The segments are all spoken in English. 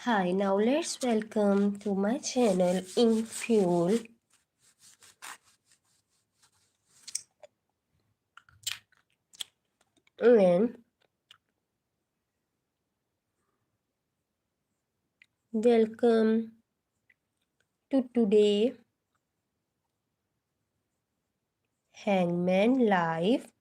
Hi, now let's welcome to my channel in Fuel. And welcome to today Hangman Live.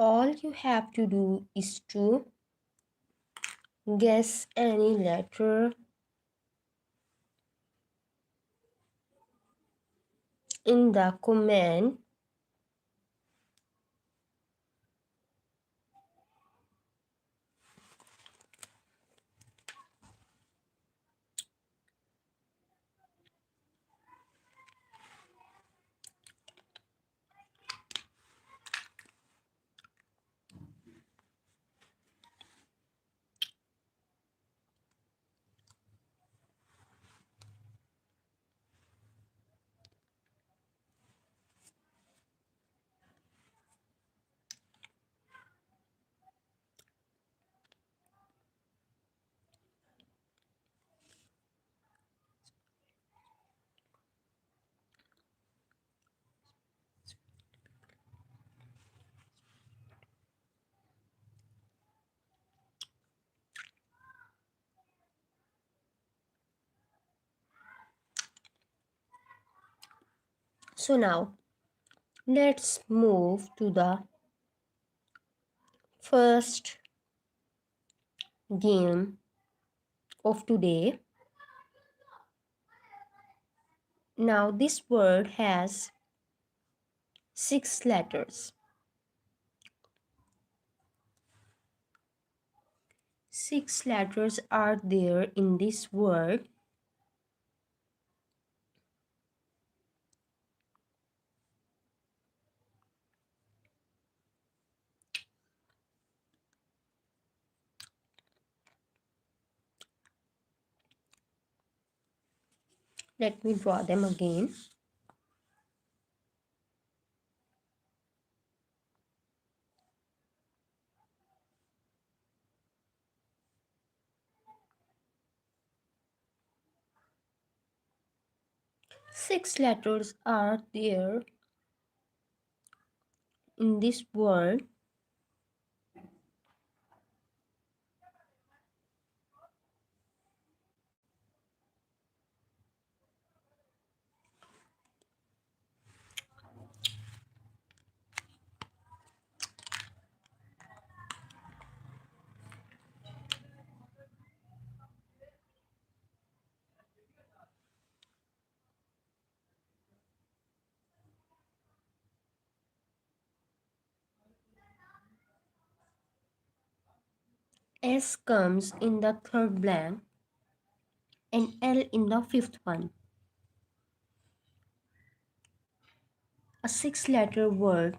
All you have to do is to guess any letter in the comment. So now let's move to the first game of today. Now this word has 6 letters. 6 letters are there in this word. Let me draw them again. Six letters are there in this word. S comes in the third blank and L in the fifth one. A 6 letter word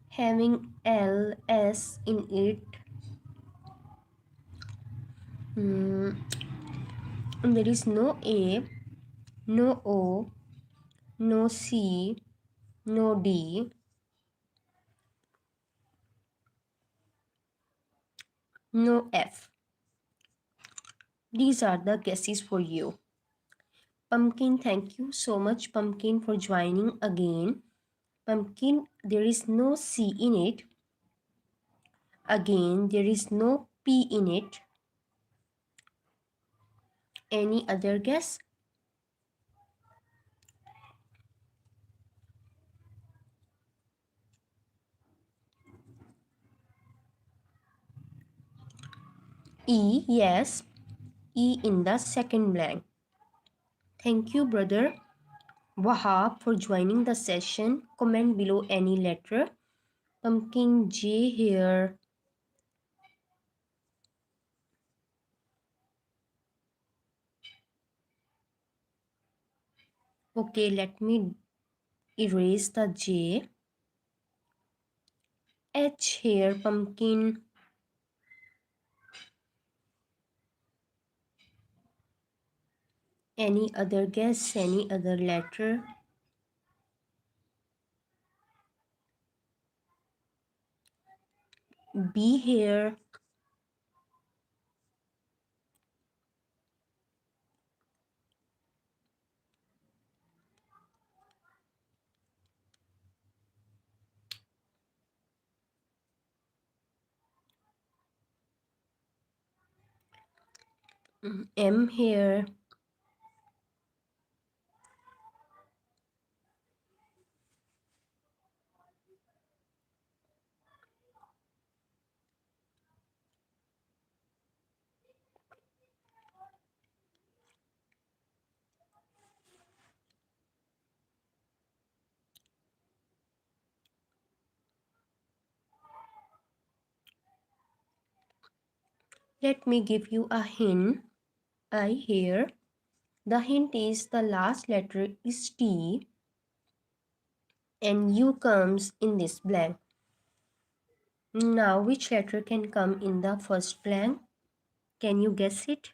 having L, S in it. There is no A, no O, no C, no D, no F. These are the guesses for you. Pumpkin, thank you so much, Pumpkin, for joining again. Pumpkin, there is no C in it. Again, there is no P in it. Any other guess? E, yes. E in the second blank. Thank you, brother Wahab, for joining the session. Comment below any letter. Pumpkin J here. Okay, let me erase the J. H here, Pumpkin. Any other guess? Any other letter? B here. M here. Let me give you a hint. I here. The hint is the last letter is T and U comes in this blank. Now, which letter can come in the first blank? Can you guess it?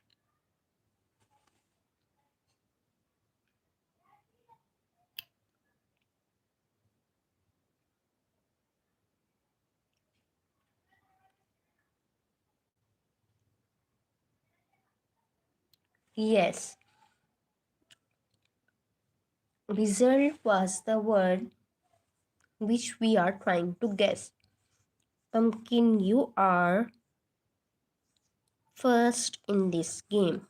Yes. Result was the word which we are trying to guess. Pumpkin, you are first in this game.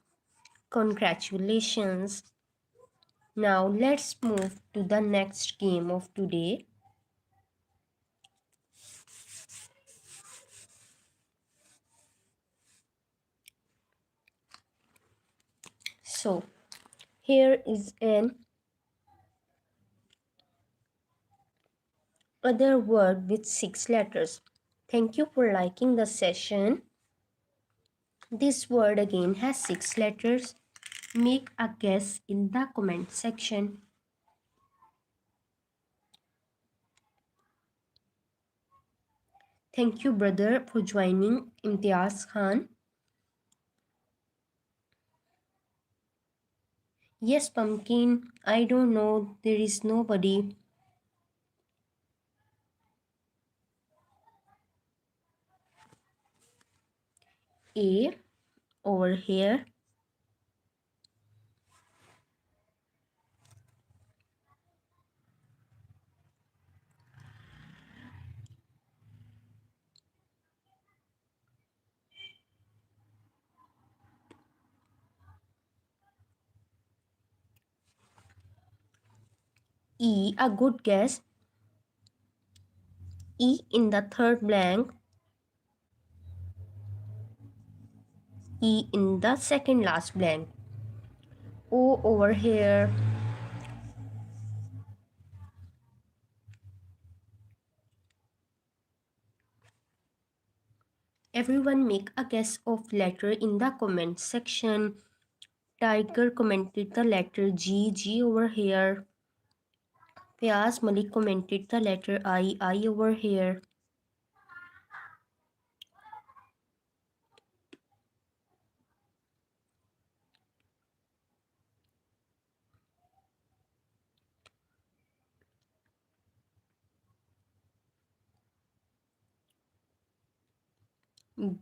Congratulations. Now let's move to the next game of today. So here is an other word with 6 letters. Thank you for liking the session. This word again has 6 letters. Make a guess in the comment section. Thank you, brother, for joining Imtiaz Khan. Yes, Pumpkin, I don't know. There is nobody. A over here. E, a good guess. E in the third blank. E in the second last blank. O over here. Everyone make a guess of letter in the comment section. Tiger commented the letter G, G over here. Pyaz Malik commented the letter I over here.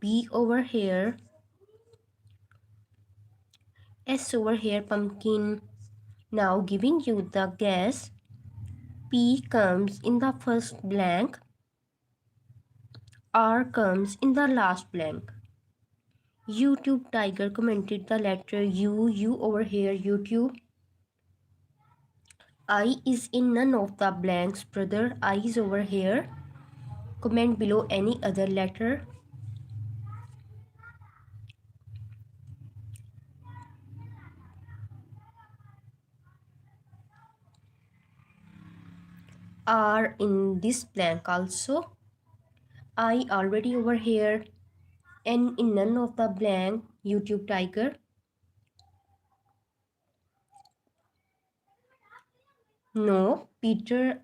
B over here. S over here, Pumpkin. Now giving you the guess. P comes in the first blank. R comes in the last blank. YouTube Tiger commented the letter U over here, YouTube. I is in none of the blanks, brother. I is over here. Comment below any other letter. R in this blank also. I already over here. N in none of the blank, YouTube Tiger. No, Peter.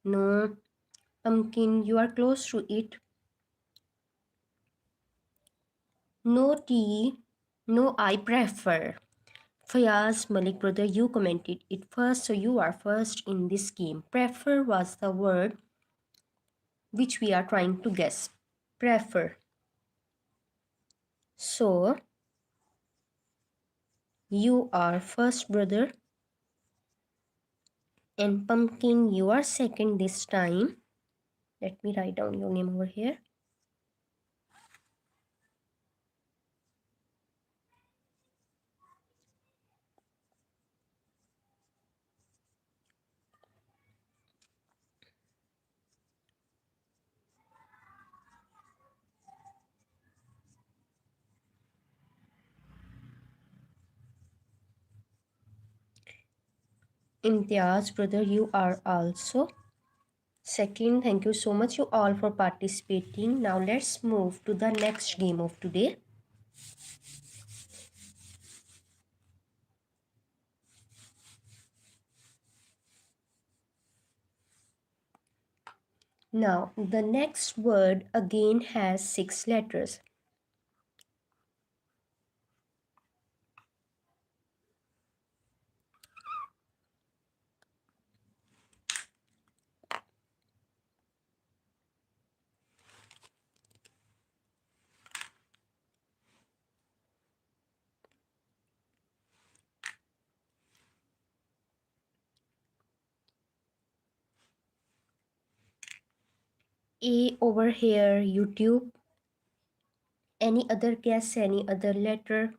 No, Pumpkin, you are close to it. No T. No, I prefer. Fayaz Malik, brother, you commented it first, so you are first in this game. Prefer was the word which we are trying to guess. Prefer. So, you are first, brother. And Pumpkin, you are second this time. Let me write down your name over here. Imtiaz, brother, you are also second. Thank you so much, you all, for participating. Now let's move to the next game of today. Now, the next word again has 6 letters. A over here, YouTube. Any other guess, any other letter?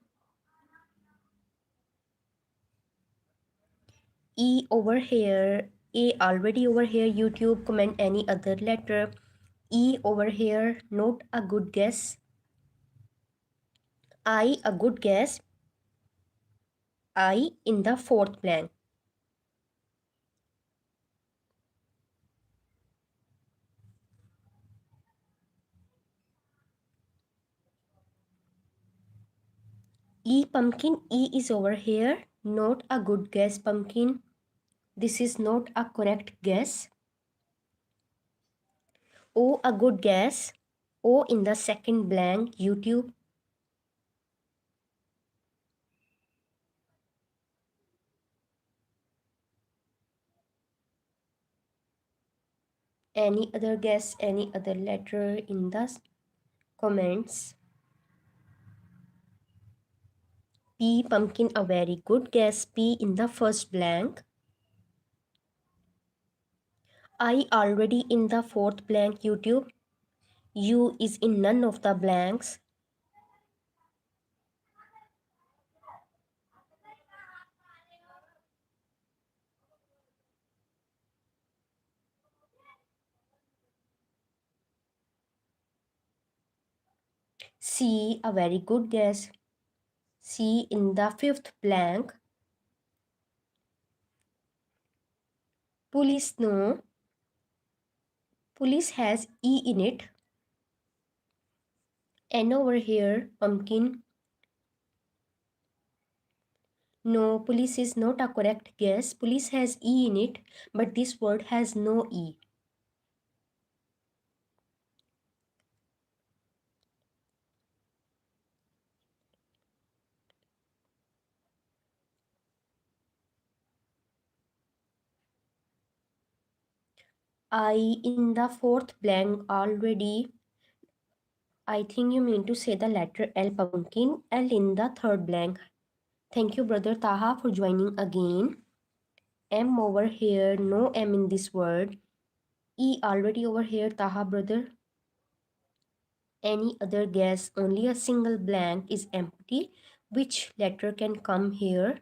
E over here, A already over here, YouTube. Comment any other letter. E over here, not a good guess. I, a good guess. I in the fourth blank. E Pumpkin, E is over here. Not a good guess, Pumpkin. This is not a correct guess. O, a good guess. O in the second blank, YouTube. Any other guess, any other letter in the comments? P, Pumpkin, a very good guess. P in the first blank. I already in the fourth blank, YouTube. U is in none of the blanks. C, a very good guess. C in the fifth blank. Police, no. Police has E in it. N over here, Pumpkin. No, police is not a correct guess. Police has E in it, but this word has no E. I in the fourth blank already. I think you mean to say the letter L, Pumpkin. L in the third blank. Thank you, brother Taha, for joining again. M over here, no M in this word. E already over here, Taha, brother. Any other guess? Only a single blank is empty. Which letter can come here?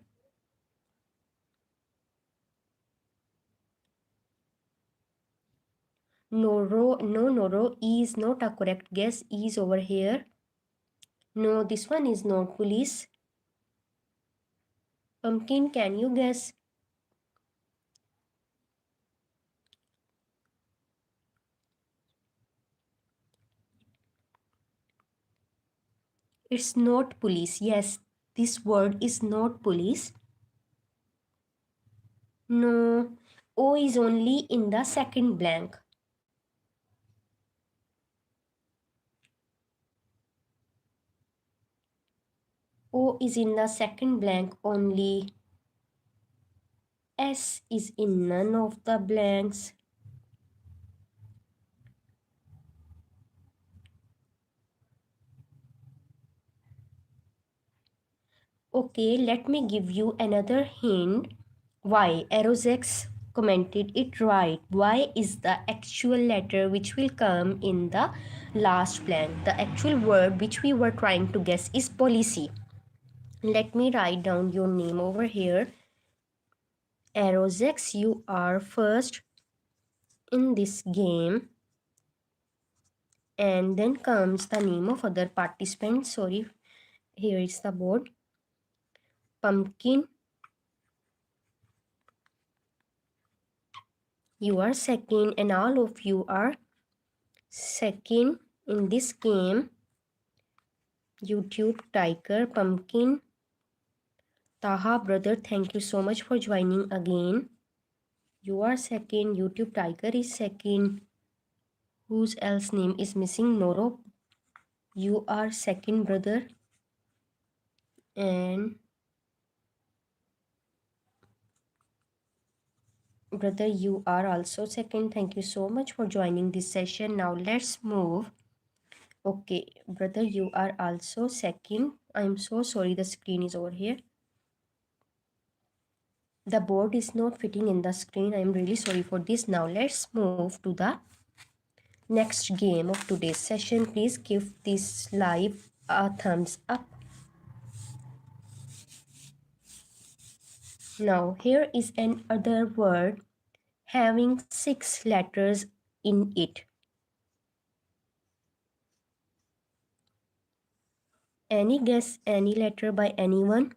Noro, no, Noro. E is not a correct guess. E is over here. No, this one is not police. Pumpkin, can you guess? It's not police. Yes, this word is not police. No, O is only in the second blank. O is in the second blank only. S is in none of the blanks. Okay, let me give you another hint. Y. Aerozex commented it right. Y is the actual letter which will come in the last blank. The actual word which we were trying to guess is policy. Let me write down your name over here. Aerozex, you are first in this game. And then comes the name of other participants. Sorry, here is the board. Pumpkin, you are second, and all of you are second in this game. YouTube Tiger, Pumpkin, Taha brother, thank you so much for joining again. You are second. YouTube Tiger is second. Whose else name is missing? Noro, you are second brother. And brother, you are also second. Thank you so much for joining this session. Now let's move. Okay, brother, you are also second. I'm so sorry, the screen is over here. The board is not fitting in the screen. I'm really sorry for this. Now let's move to the next game of today's session. Please give this live a thumbs up. Now here is another word having 6 letters in it. Any guess, any letter by anyone?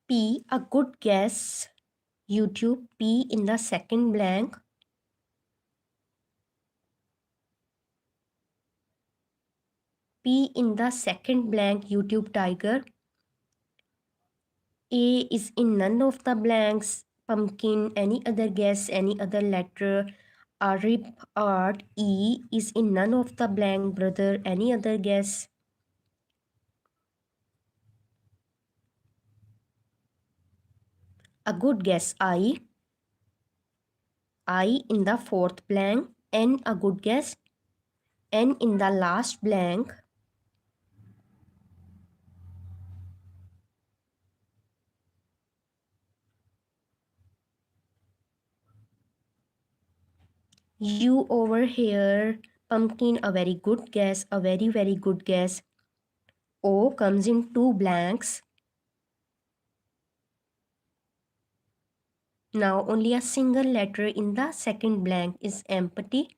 P, a good guess. YouTube, P in the second blank. P in the second blank, YouTube Tiger. A is in none of the blanks. Pumpkin, any other guess, any other letter. Arif, art. E is in none of the blank, brother. Any other guess? A good guess, I. I in the fourth blank. N, a good guess. N in the last blank. You over here, Pumpkin, a very good guess, a very good guess. O comes in 2 blanks. Now only a single letter in the second blank is empty,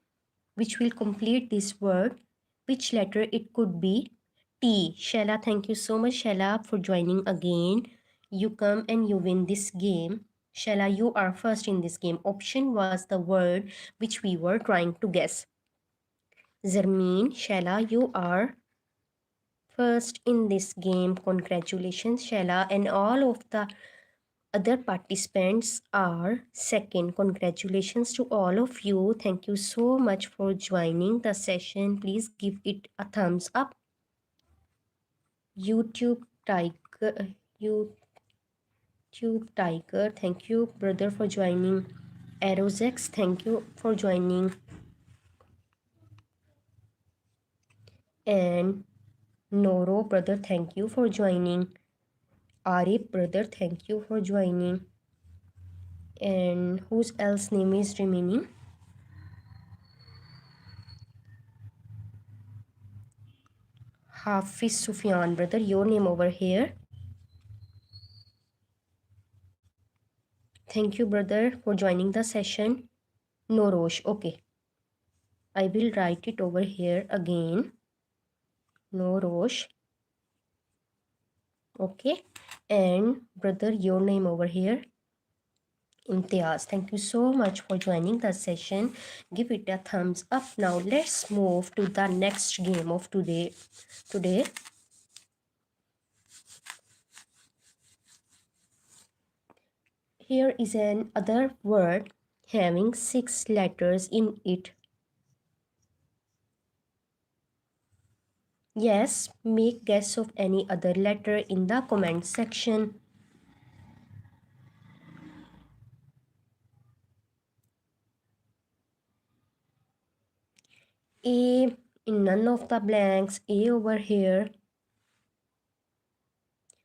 which will complete this word. Which letter it could be? T. Shella, thank you so much, Shella, for joining again. You come and you win this game. Shella, you are first in this game. Option was the word which we were trying to guess. Zarmeen, Shella, you are first in this game. Congratulations, Shella, and all of the other participants are second. Congratulations to all of you. Thank you so much for joining the session. Please give it a thumbs up. YouTube Tiger, thank you, brother, for joining. Aerozex, thank you for joining. And Noro, brother, thank you for joining. Arif, brother, thank you for joining. And whose else name is remaining? Hafiz Sufyan, brother, your name over here. Thank you, brother, for joining the session. Norosh, okay. I will write it over here again. Norosh. Okay. And brother, your name over here. Imtiaz. Thank you so much for joining the session. Give it a thumbs up. Now let's move to the next game of today. Here is an other word having 6 letters in it. Yes, make guess of any other letter in the comment section. A in none of the blanks, A over here.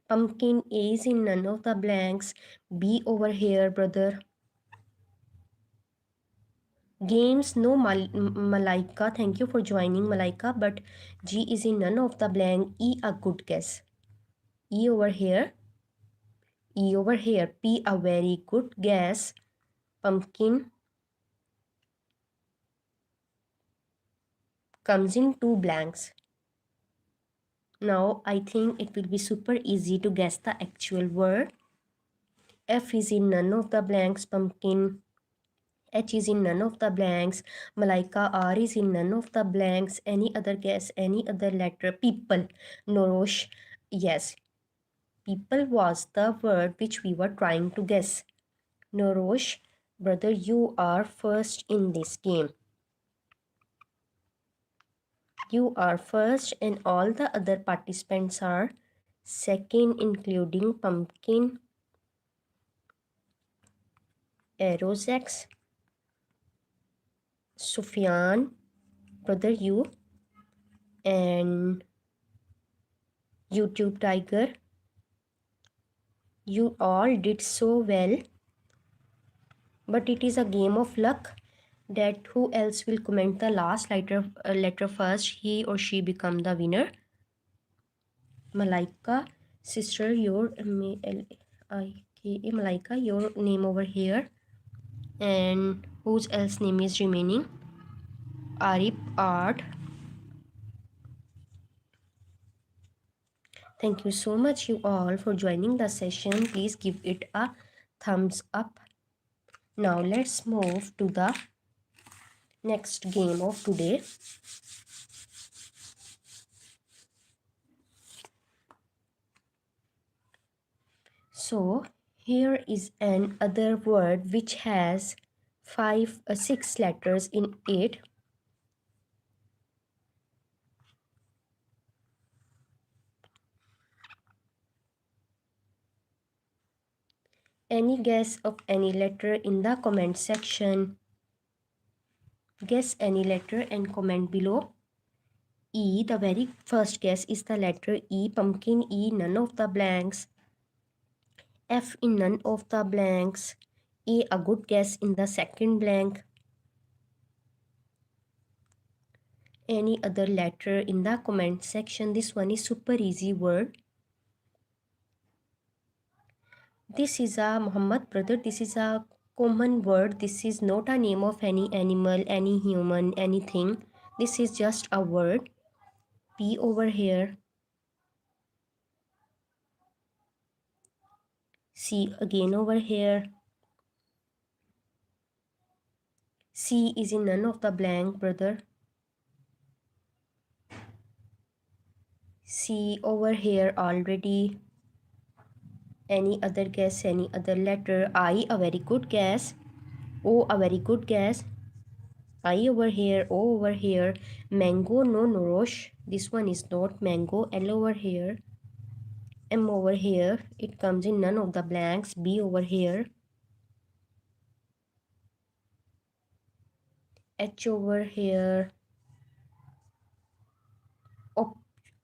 Pumpkin, A is in none of the blanks, B over here, brother. Games, no Malaika, thank you for joining, Malaika, but G is in none of the blank, E a good guess. E over here, E over here, P a very good guess. Pumpkin comes in 2 blanks. Now I think it will be super easy to guess the actual word. F is in none of the blanks, pumpkin. H is in none of the blanks. Malaika, R is in none of the blanks. Any other guess, any other letter? People. Norosh, yes. People was the word which we were trying to guess. Norosh, brother, you are first in this game. You are first and all the other participants are second, including Pumpkin, Aerosex, Sufyan, brother you, and YouTube Tiger. You all did so well, but it is a game of luck that who else will comment the last letter first, he or she become the winner. Malaika, sister, your Malaika, your name over here, and whose else name is remaining? Arif Art. Thank you so much you all for joining the session. Please give it a thumbs up. Now let's move to the next game of today. So here is an other word which has 6 letters in it. Any guess of any letter in the comment section? Guess any letter and comment below. E, the very first guess is the letter E, pumpkin E, none of the blanks. F in none of the blanks. A good guess in the second blank. Any other letter in the comment section. This one is super easy word. This is a Muhammad brother. This is a common word. This is not a name of any animal, any human, anything. This is just a word. P over here. C again over here. C is in none of the blank, brother. C over here already. Any other guess, any other letter? I, a very good guess. O, a very good guess. I over here, O over here. Mango, no, Norosh. This one is not mango. L over here. M over here. It comes in none of the blanks. B over here. H over here.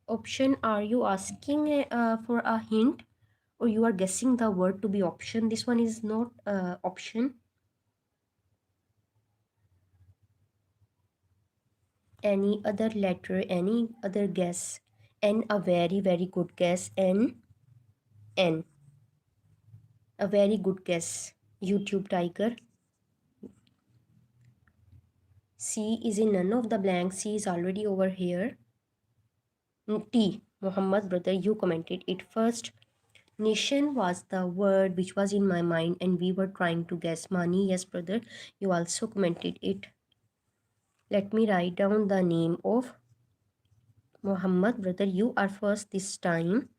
Option, are you asking for a hint? Or you are guessing the word to be option? This one is not option. Any other letter, any other guess? N, a very good guess. N, a very good guess. YouTube Tiger. C is in none of the blanks. C is already over here. T, Muhammad brother, you commented it first. Nation was the word which was in my mind and we were trying to guess. Money, yes brother, you also commented it. Let me write down the name of Muhammad brother. You are first this time,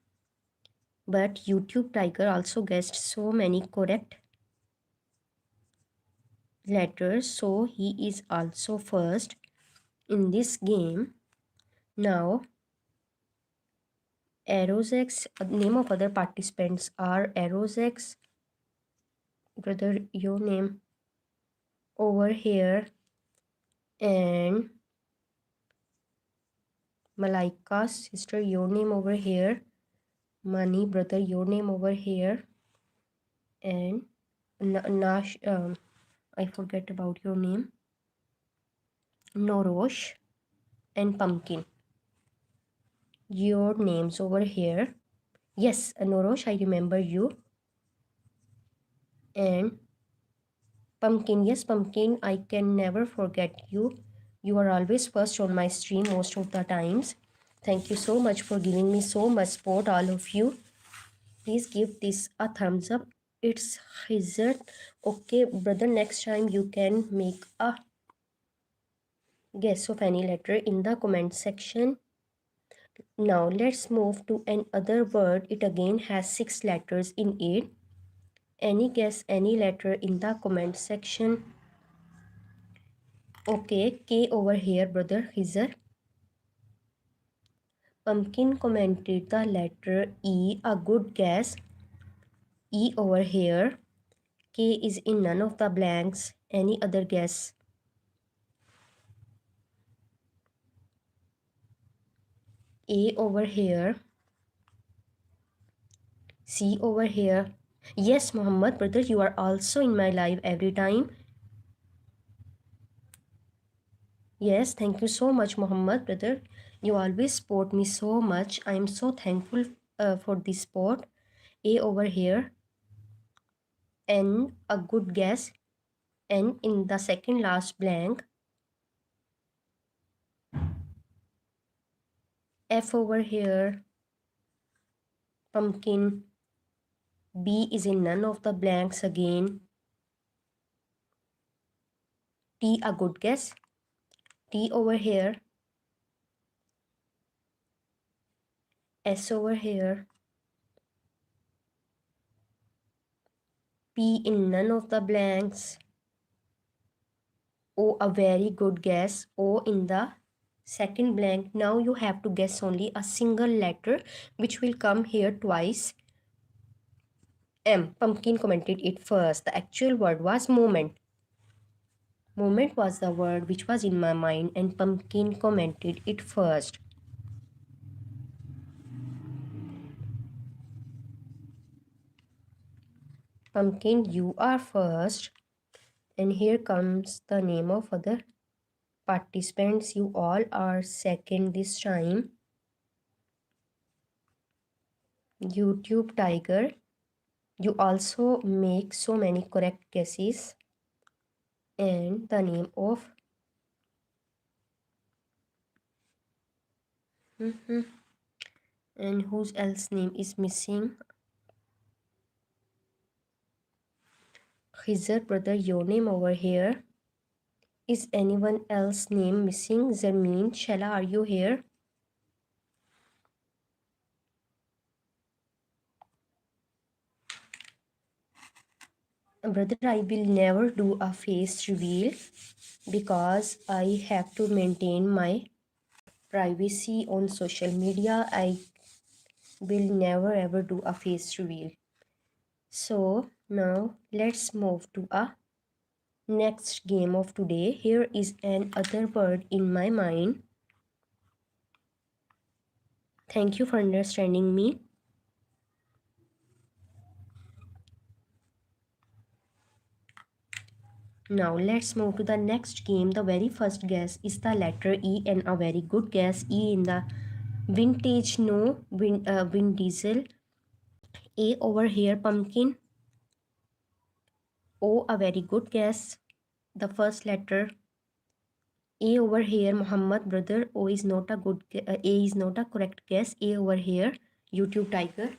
but YouTube Tiger also guessed so many correct. letters, so he is also first in this game. Now, Aerozex, name of other participants are Aerozex, brother, your name over here, and Malaika, sister, your name over here, Mani, brother, your name over here, and Nash, I forget about your name, Norosh, and Pumpkin. Your names over here. Yes, Norosh, I remember you. And Pumpkin, yes, Pumpkin, I can never forget you. You are always first on my stream most of the times. Thank you so much for giving me so much support, all of you. Please give this a thumbs up. It's Hazard. Okay, brother, next time you can make a guess of any letter in the comment section. Now let's move to another word. It again has 6 letters in it. Any guess, any letter in the comment section? Okay, K over here, brother Hizar. Pumpkin commented the letter E, a good guess. E over here. K is in none of the blanks. Any other guess? A over here. C over here. Yes, Muhammad, brother, you are also in my live every time. Yes, thank you so much, Muhammad, brother. You always support me so much. I am so thankful for this support. A over here. N, a good guess. N in the second last blank. F over here. Pumpkin. B is in none of the blanks again. T, a good guess. T over here. S over here. P in none of the blanks. O, a very good guess. O in the second blank. Now you have to guess only a single letter which will come here twice. M, Pumpkin commented it first. The actual word was moment. Moment was the word which was in my mind and Pumpkin commented it first. Pumpkin, you are first. And here comes the name of other participants. You all are second this time. YouTube Tiger. You also make so many correct guesses. And the name of and whose else name is missing? Khizr, brother, your name over here. Is anyone else name missing? Zarmeen, Shella, are you here? Brother, I will never do a face reveal because I have to maintain my privacy on social media. I will never ever do a face reveal. So now let's move to a next game of today. Here is another word in my mind. Thank you for understanding me. Now let's move to the next game. The very first guess is the letter E and a very good guess. E in the vintage, no, Vin Diesel. A over here, Pumpkin. O, a very good guess. The first letter. A over here, Muhammad, brother. O is not a good. A is not a correct guess. A over here, YouTube Tiger.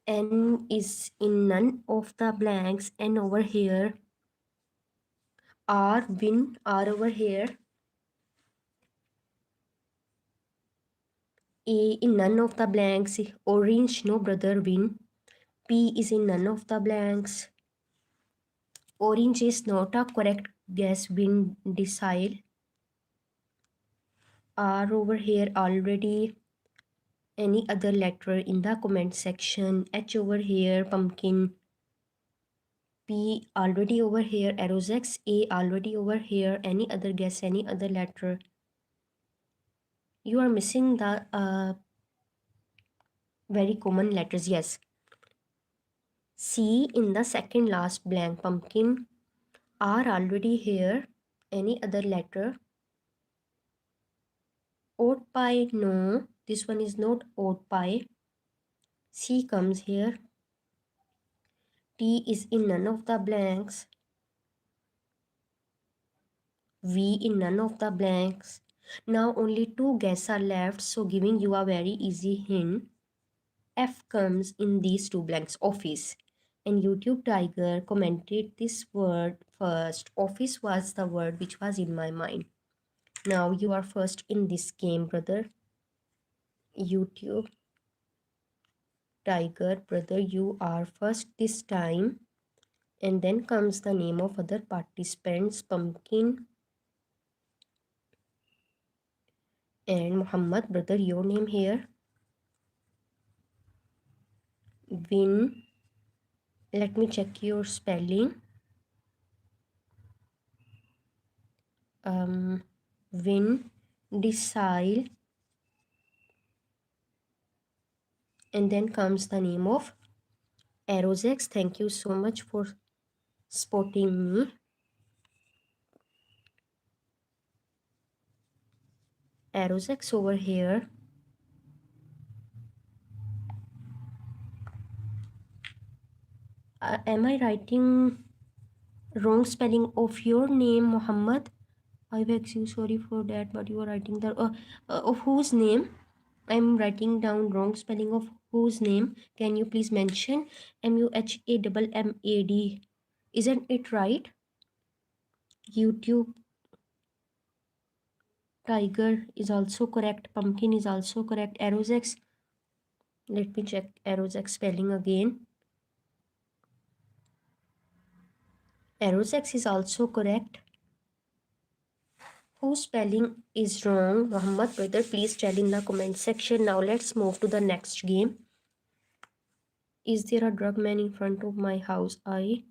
N is in none of the blanks. N over here. R, Win. R over here. A in none of the blanks. Orange, no, brother, Win. P is in none of the blanks. Orange is not a correct guess. Wind decile. R over here already. Any other letter in the comment section. H over here, pumpkin. P already over here, arrows X. A already over here. Any other guess, any other letter. You are missing the very common letters. Yes. C in the second last blank, pumpkin. R already here. Any other letter. Oat pie, no. This one is not oat pie. C comes here. T is in none of the blanks. V in none of the blanks. Now only two guesses are left, so giving you a very easy hint. F comes in these two blanks, office. And YouTube Tiger commented this word first. Office was the word which was in my mind. Now you are first in this game, brother. YouTube Tiger, brother, you are first this time. And then comes the name of other participants, Pumpkin and Muhammad, brother, your name here. Win. Let me check your spelling. Win, decile. And then comes the name of Aerozex. Thank you so much for spotting me. Aerozex over here. Am I writing wrong spelling of your name, Muhammad? I beg you, sorry for that, but you are writing the of whose name? I'm writing down wrong spelling of whose name. Can you please mention? Muhammad. Isn't it right? YouTube Tiger is also correct. Pumpkin is also correct. Aerozex. Let me check Aerozex spelling again. Aerozex is also correct. Whose spelling is wrong? Muhammad, brother, please tell in the comment section. Now let's move to the next game. Is there a drug man in front of my house? There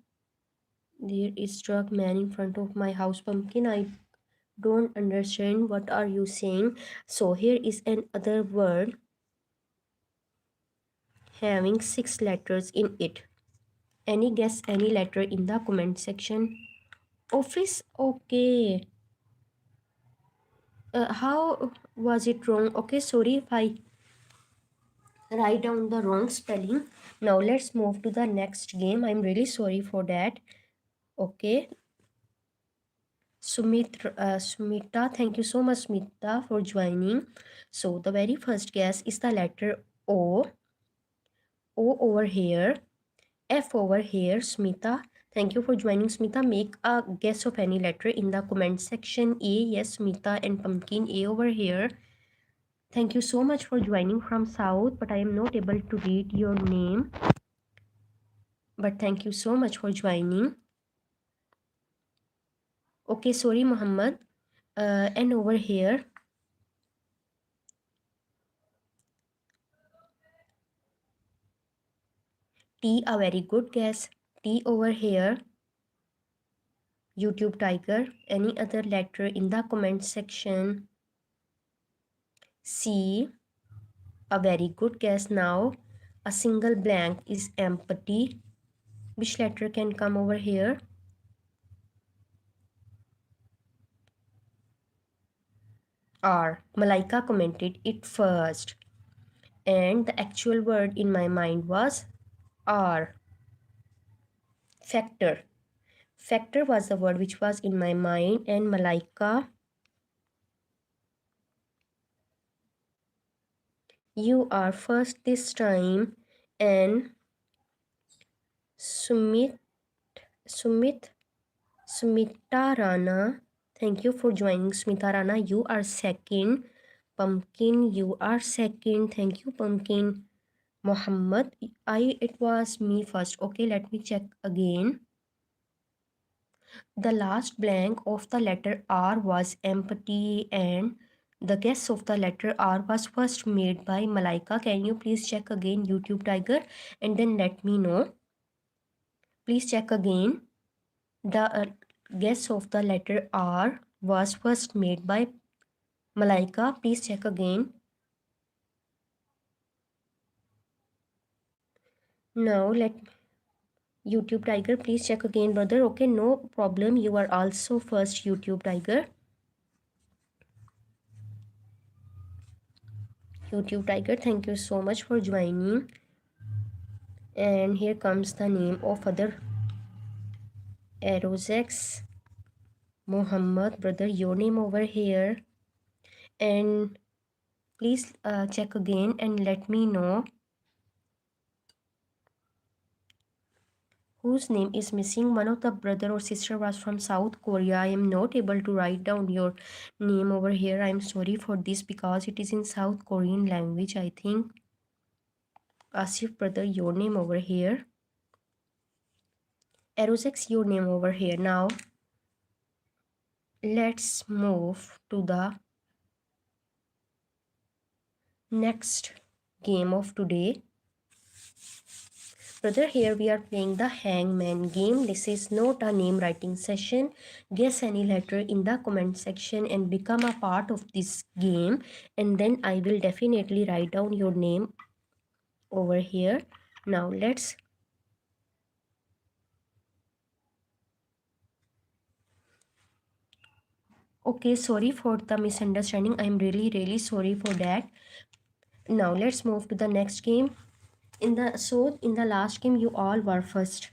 is drug man in front of my house. Pumpkin, I don't understand what are you saying. So here is another word having 6 letters in it. Any guess, any letter in the comment section. Office, okay. How was it wrong? Okay, sorry if I write down the wrong spelling. Now let's move to the next game. I'm really sorry for that. Okay. Sumita, thank you so much, Smita, for joining. So the very first guess is the letter O. O over here. F over here, Smita. Thank you for joining, Smita. Make a guess of any letter in the comment section. A, yes, Smita, and Pumpkin. A over here. Thank you so much for joining from South, but I am not able to read your name. But thank you so much for joining. Okay, sorry, Muhammad. And over here. T, a very good guess. T over here. YouTube Tiger. Any other letter in the comment section? C, a very good guess. Now a single blank is empty. Which letter can come over here? R. Malaika commented it first. And the actual word in my mind was R. Factor. Factor was the word which was in my mind, and Malaika, you are first this time, and Smita Rana, thank you for joining, Smita Rana. You are second. Pumpkin, you are second. Thank you, Pumpkin. Muhammad, it was me first. Okay, let me check again. The last blank of the letter R was empty and the guess of the letter R was first made by Malaika. Can you please check again, YouTube Tiger, and then let me know? Please check again. The guess of the letter R was first made by Malaika. Please check again. Now let YouTube Tiger, please check again, brother. Okay, no problem. You are also first, YouTube Tiger. YouTube Tiger, thank you so much for joining. And here comes the name of other Aerozex Muhammad, brother, your name over here. And please check again and let me know whose name is missing. One of the brother or sister was from South Korea. I am not able to write down your name over here. I am sorry for this because it is in South Korean language, I think. Asif, brother, your name over here. Aerozex, your name over here. Now let's move to the next game of today. Brother, here we are playing the Hangman game. This is not a name writing session. Guess any letter in the comment section and become a part of this game, and then I will definitely write down your name over here. Now let's okay, sorry for the misunderstanding. I'm really sorry for that. Now let's move to the next game. In the last game you all were first.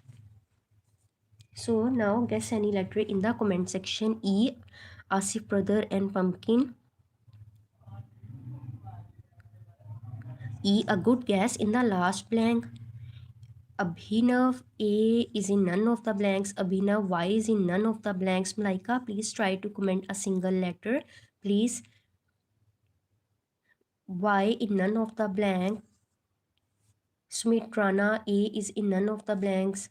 So now guess any letter in the comment section. E, Asif brother and Pumpkin. E, a good guess in the last blank. Abhinav, A is in none of the blanks. Abhinav, Y is in none of the blanks. Malaika, please try to comment a single letter. Please. Y in none of the blank. Sumitrana, A is in none of the blanks.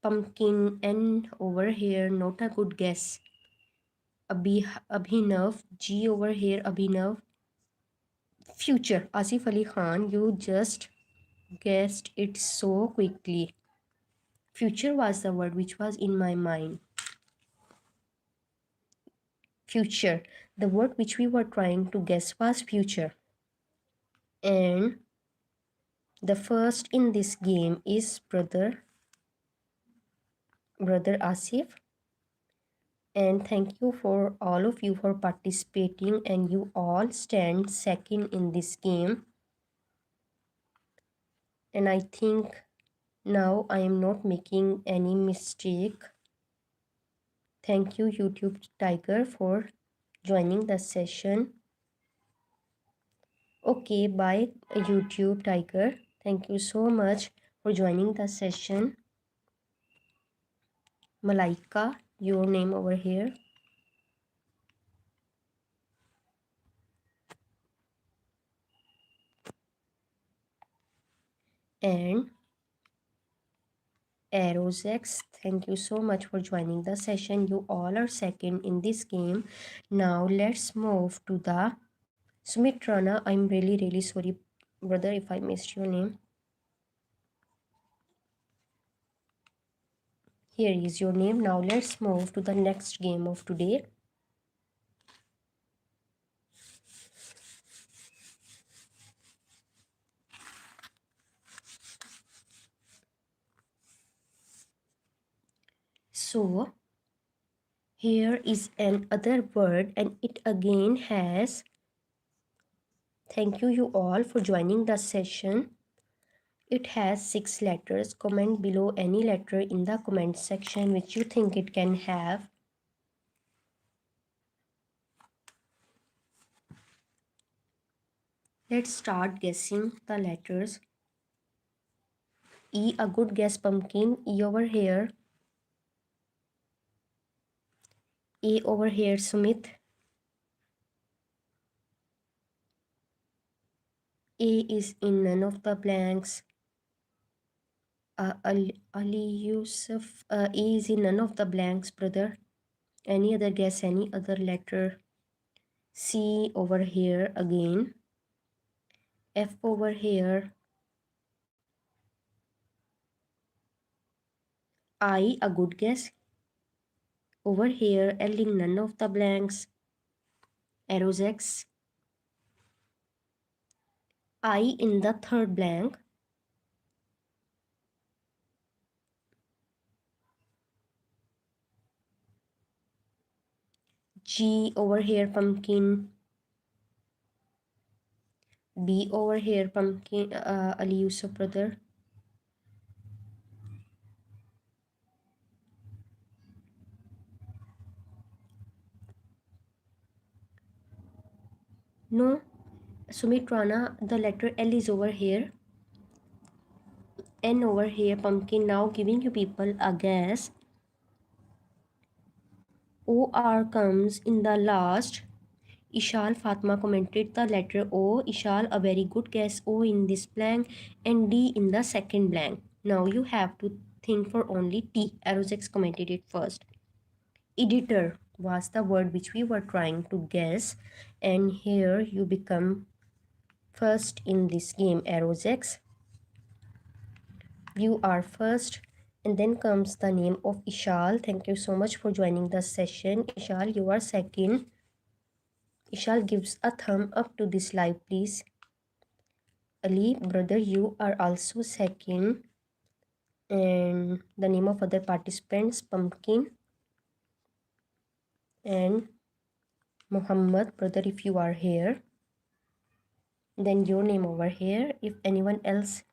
Pumpkin, N over here, not a good guess. Abhinav, G over here, Abhinav. Future, Asif Ali Khan, you just guessed it so quickly. Future was the word which was in my mind. Future, the word which we were trying to guess was future. And the first in this game is brother Asif. And thank you for all of you for participating, and you all stand second in this game. And I think now I am not making any mistake. Thank you, YouTube Tiger, for joining the session. Okay, bye, YouTube Tiger. Thank you so much for joining the session. Malaika, your name over here. And Aerozex, thank you so much for joining the session. You all are second in this game. Now let's move to the Sumitrana. I'm really sorry, brother, if I missed your name. Here is your name. Now let's move to the next game of today. So here is another word, and it again has, thank you all for joining the session. It has 6 letters. Comment below any letter in the comment section which you think it can have. Let's start guessing the letters. E, a good guess, Pumpkin. E over here. A over here, Sumit. A is in none of the blanks. Ali Yusuf, E is in none of the blanks, brother. Any other guess, any other letter? C over here again. F over here. I, a good guess. Over here, L in none of the blanks. Arrows X. I in the third blank. G over here, pumpkin. B over here, pumpkin, Ali Yusuf, brother. No, Sumit Rana, the letter L is over here. N over here, pumpkin. Now giving you people a guess. OR comes in the last. Ishal Fatma commented the letter O. Ishal, a very good guess. O in this blank and D in the second blank. Now you have to think for only T. Arozex commented it first. Editor was the word which we were trying to guess, and here you become first in this game. Arozex, you are first, and then comes the name of Ishal. Thank you so much for joining the session. Ishal, you are second. Ishal gives a thumb up to this live, please. Ali, brother, you are also second. And the name of other participants, Pumpkin and Muhammad, brother, if you are here. Then your name over here. If anyone else,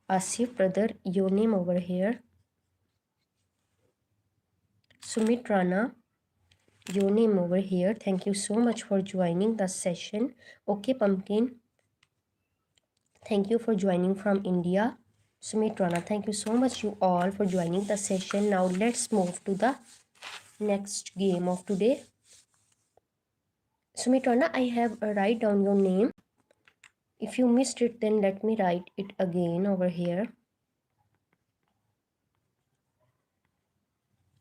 Asif, brother, your name over here. Sumit Rana, your name over here. Thank you so much for joining the session. Okay, Pumpkin. Thank you for joining from India. Sumit Rana, thank you so much you all for joining the session. Now let's move to the next game of today. Sumit Rana, I have write down your name. If you missed it, then let me write it again over here.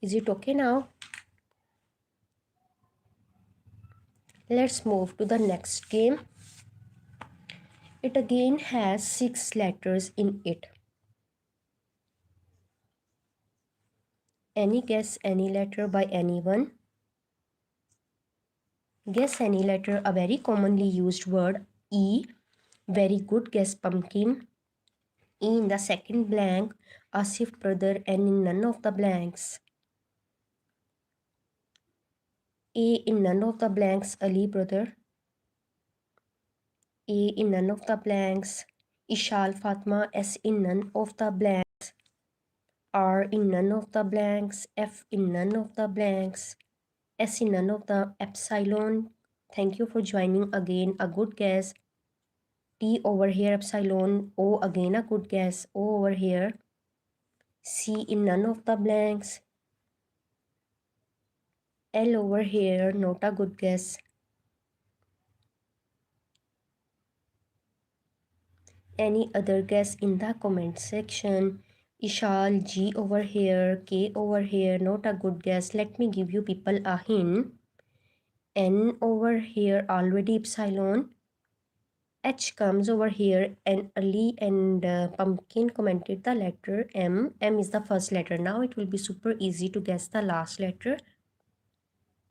Is it okay now? Let's move to the next game. It again has 6 letters in it. Any guess any letter by anyone? Guess any letter, a very commonly used word, E. Very good guess, Pumpkin. E in the second blank, Asif, brother, and in none of the blanks. A in none of the blanks, Ali, brother. A in none of the blanks, Ishal Fatma. S in none of the blanks, R in none of the blanks, F in none of the blanks, S in none of the epsilon. Thank you for joining again, a good guess. T over here, epsilon. O again, a good guess. O over here. C in none of the blanks. L over here, not a good guess. Any other guess in the comment section? Ishal, G over here, K over here, not a good guess. Let me give you people a hint. N over here, already epsilon. H comes over here, and Ali and Pumpkin commented the letter M. M is the first letter. Now it will be super easy to guess the last letter.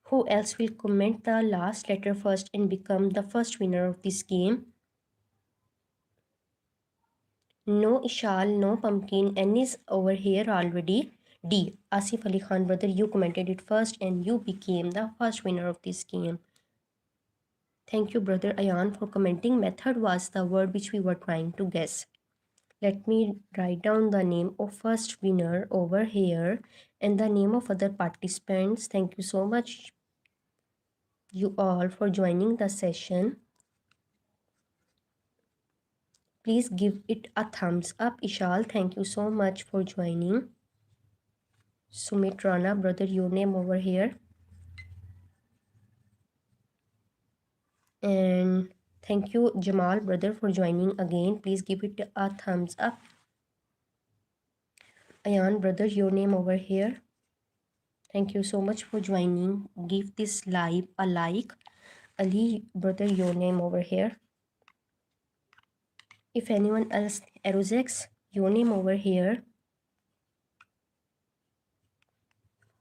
Who else will comment the last letter first and become the first winner of this game? No Ishal, no Pumpkin. N is over here already. D. Asif Ali Khan, brother, you commented it first and you became the first winner of this game. Thank you, brother Ayan, for commenting. Method was the word which we were trying to guess. Let me write down the name of first winner over here and the name of other participants. Thank you so much you all for joining the session. Please give it a thumbs up. Ishal, thank you so much for joining. Sumit Rana, brother, your name over here. And thank you, Jamal, brother, for joining again. Please give it a thumbs up. Ayan, brother, your name over here. Thank you so much for joining. Give this live a like. Ali, brother, your name over here. If anyone else, Erosex, your name over here.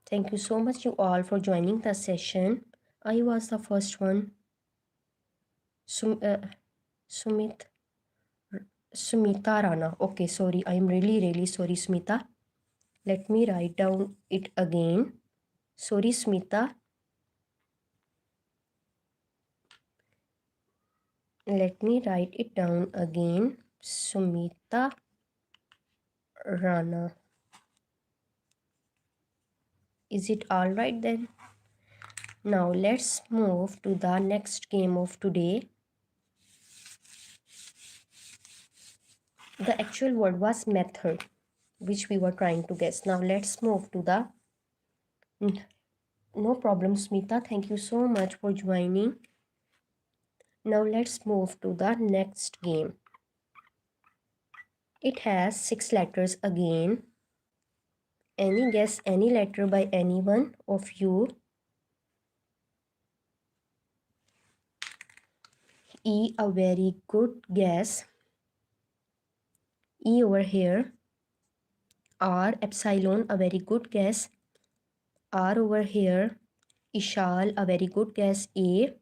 Thank you so much you all for joining the session. I was the first one. Sumit, Smita Rana. Okay, sorry. I'm really sorry, Smita. Let me write down it again. Sorry, Smita. Let me write it down again. Sumita Rana. Is it all right then? Now let's move to the next game of today. The actual word was method, which we were trying to guess. Now let's move to the... No problem, Smita. Thank you so much for joining. Now let's move to the next game. It has 6 letters again. Any guess, any letter by anyone of you? E, a very good guess. E over here. R, epsilon, a very good guess. R over here. Ishal, a very good guess. A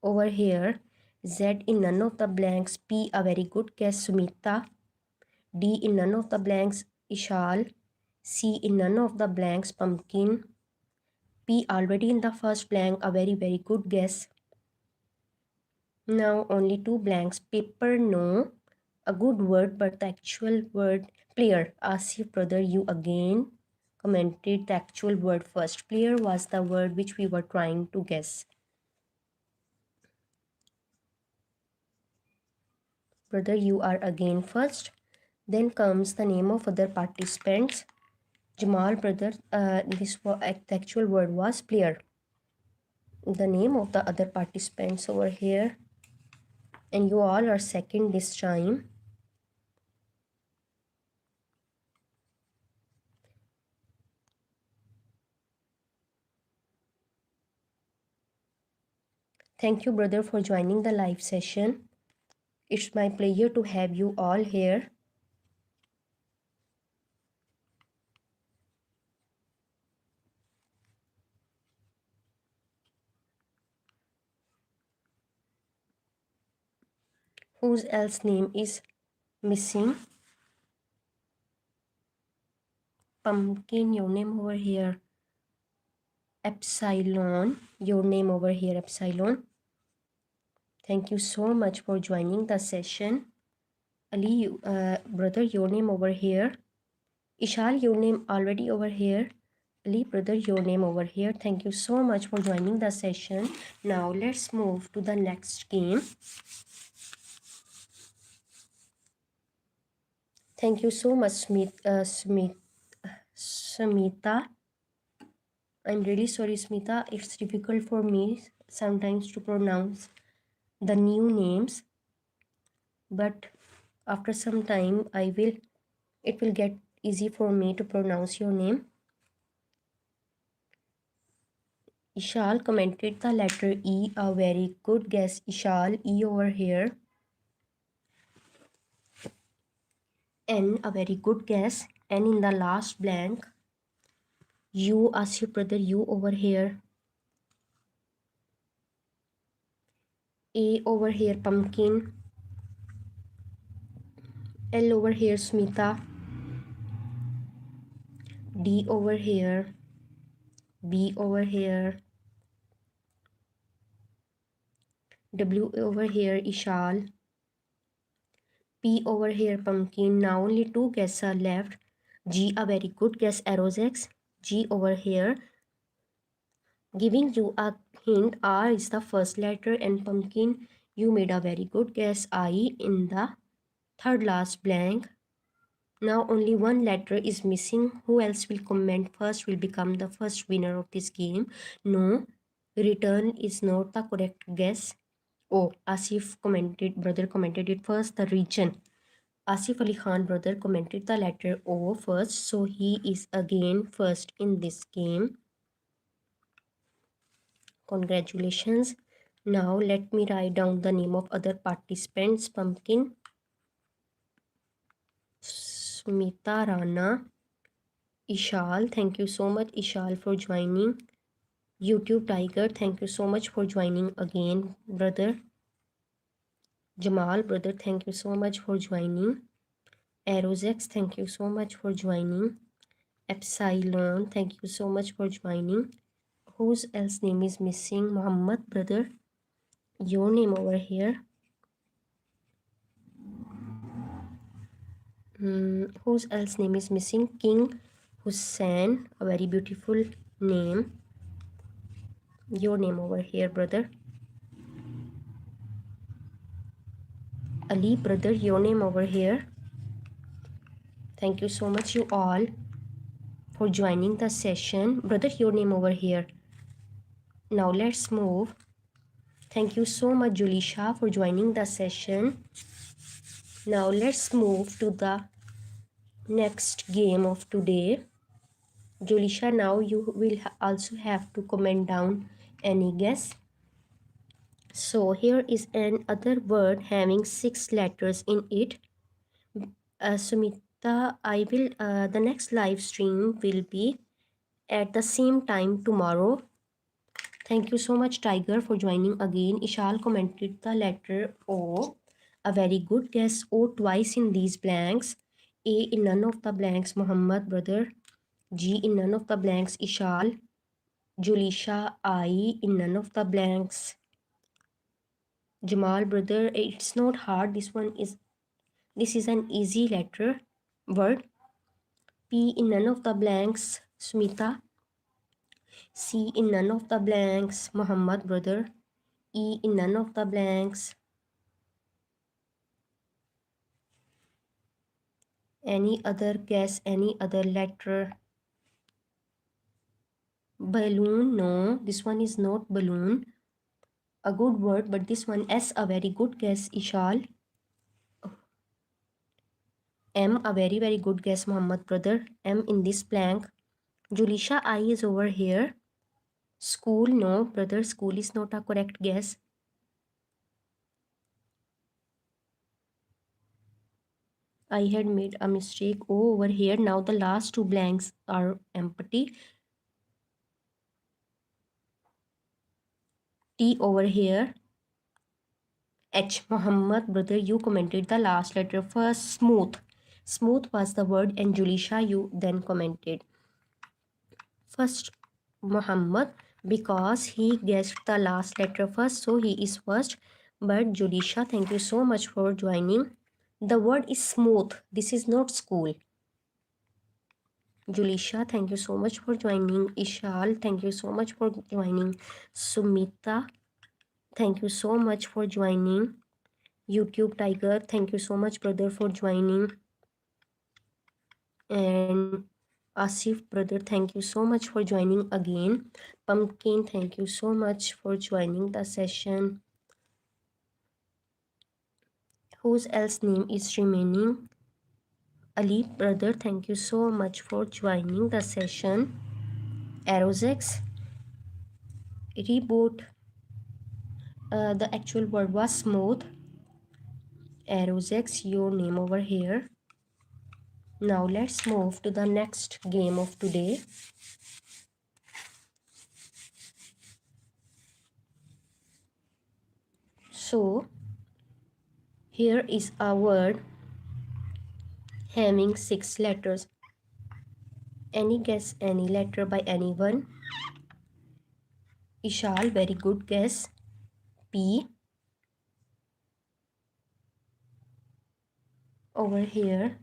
over here. Z in none of the blanks. P, a very good guess. Sumita. D in none of the blanks. Ishal. C in none of the blanks. Pumpkin. P already in the first blank. A very good guess. Now only 2 blanks. Paper, no. A good word, but the actual word... Player. Asif, brother, you again commented the actual word first. Player was the word which we were trying to guess. Brother, you are again first. Then comes the name of other participants. Jamal, brother, the actual word was player. The name of the other participants over here. And you all are second this time. Thank you, brother, for joining the live session. It's my pleasure to have you all here. Whose else name is missing? Pumpkin, your name over here. Epsilon, your name over here, Epsilon. Thank you so much for joining the session. Ali, brother, your name over here. Ishal, your name already over here. Ali, brother, your name over here. Thank you so much for joining the session. Now let's move to the next game. Thank you so much, Smita. I'm really sorry, Smita. It's difficult for me sometimes to pronounce the new names, but after some time it will get easy for me to pronounce your name. Ishal commented the letter E, a very good guess. Ishal, E over here. N, a very good guess. N in the last blank. U, ask your brother, U over here. A over here, pumpkin. L over here, Smita. D over here. B over here. W over here, Ishal. P over here, pumpkin. Now only 2 guesses are left. G, a very good guess, Aerosex. G over here. Giving you a hint, R is the first letter, and pumpkin, you made a very good guess. I in the third last blank. Now only 1 letter is missing. Who else will comment first will become the first winner of this game. No, return is not the correct guess. Oh, Asif commented, brother commented it first, the region. Asif Ali Khan brother commented the letter O first, so he is again first in this game. Congratulations. Now let me write down the name of other participants. Pumpkin, Smita Rana, Ishal. Thank you so much, Ishal, for joining. YouTube Tiger, thank you so much for joining again, brother. Jamal, brother, thank you so much for joining. Aerozex, thank you so much for joining. Epsilon, thank you so much for joining. Whose else name is missing? Muhammad, brother, your name over here. Whose else name is missing? King Hussein, a very beautiful name. Your name over here, brother. Ali, brother, your name over here. Thank you so much, you all, for joining the session. Brother, your name over here. Now let's move. Thank you so much, Julisha, for joining the session. Now let's move to the next game of today. Julisha, now you will also have to comment down any guess. So here is another word having 6 letters in it. Sumita, I will the next live stream will be at the same time tomorrow. Thank you so much, Tiger, for joining again. Ishal commented the letter O. A very good guess. O twice in these blanks. A in none of the blanks, Muhammad, brother. G in none of the blanks, Ishal. Julisha, I in none of the blanks. Jamal, brother, it's not hard. This is an easy letter word. P in none of the blanks, Smita. C in none of the blanks, Muhammad, brother. E in none of the blanks. Any other guess, any other letter? Balloon, no, this one is not balloon. A good word, but this one S, a very good guess, Ishal. M, a very, very good guess, Muhammad, brother. M in this blank. Julisha, I is over here. School, no, brother, school is not a correct guess. I had made a mistake. O over here. Now the last 2 blanks are empty. T over here. H, Muhammad, brother, you commented the last letter first. Smooth. Smooth was the word, and Julisha, you then commented first Muhammad because he guessed the last letter first, so he is first. But Julisha, thank you so much for joining. The word is smooth. This is not school. Julisha, thank you so much for joining. Ishal, thank you so much for joining. Sumita, thank you so much for joining. YouTube Tiger, thank you so much, brother, for joining. And Asif, brother, thank you so much for joining again. Pumpkin, thank you so much for joining the session. Whose else name is remaining? Ali, brother, thank you so much for joining the session. Aerozex, reboot. The actual word was smooth. Aerozex, your name over here. Now let's move to the next game of today. So here is a word having 6 letters. Any guess, any letter by anyone? Ishal, very good guess. P. Over here.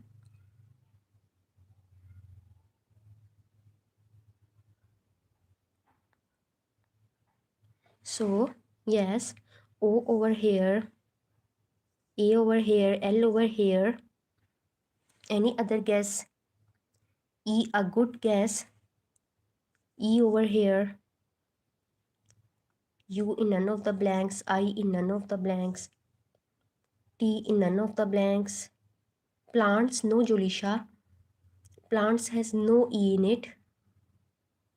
So, yes, O over here, A over here, L over here. Any other guess? E, a good guess. E over here. U in none of the blanks, I in none of the blanks. T in none of the blanks. Plants, no Julisha. Plants has no E in it.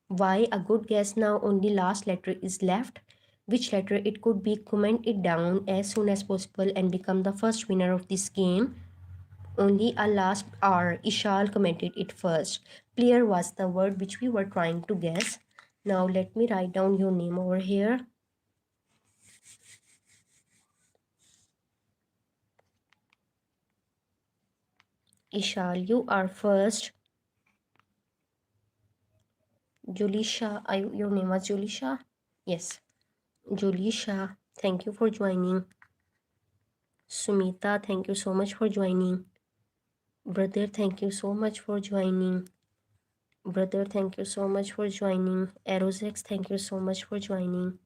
Why? A good guess. Now only last letter is left. Which letter it could be? Comment it down as soon as possible and become the first winner of this game. Only a last R. Ishal commented it first. Player was the word which we were trying to guess. Now let me write down your name over here. Ishal, you are first. Julisha, your name was Julisha? Yes. Julisha, thank you for joining. Sumita, thank you so much for joining. Brother, thank you so much for joining. Brother, thank you so much for joining. Aerosex, thank you so much for joining.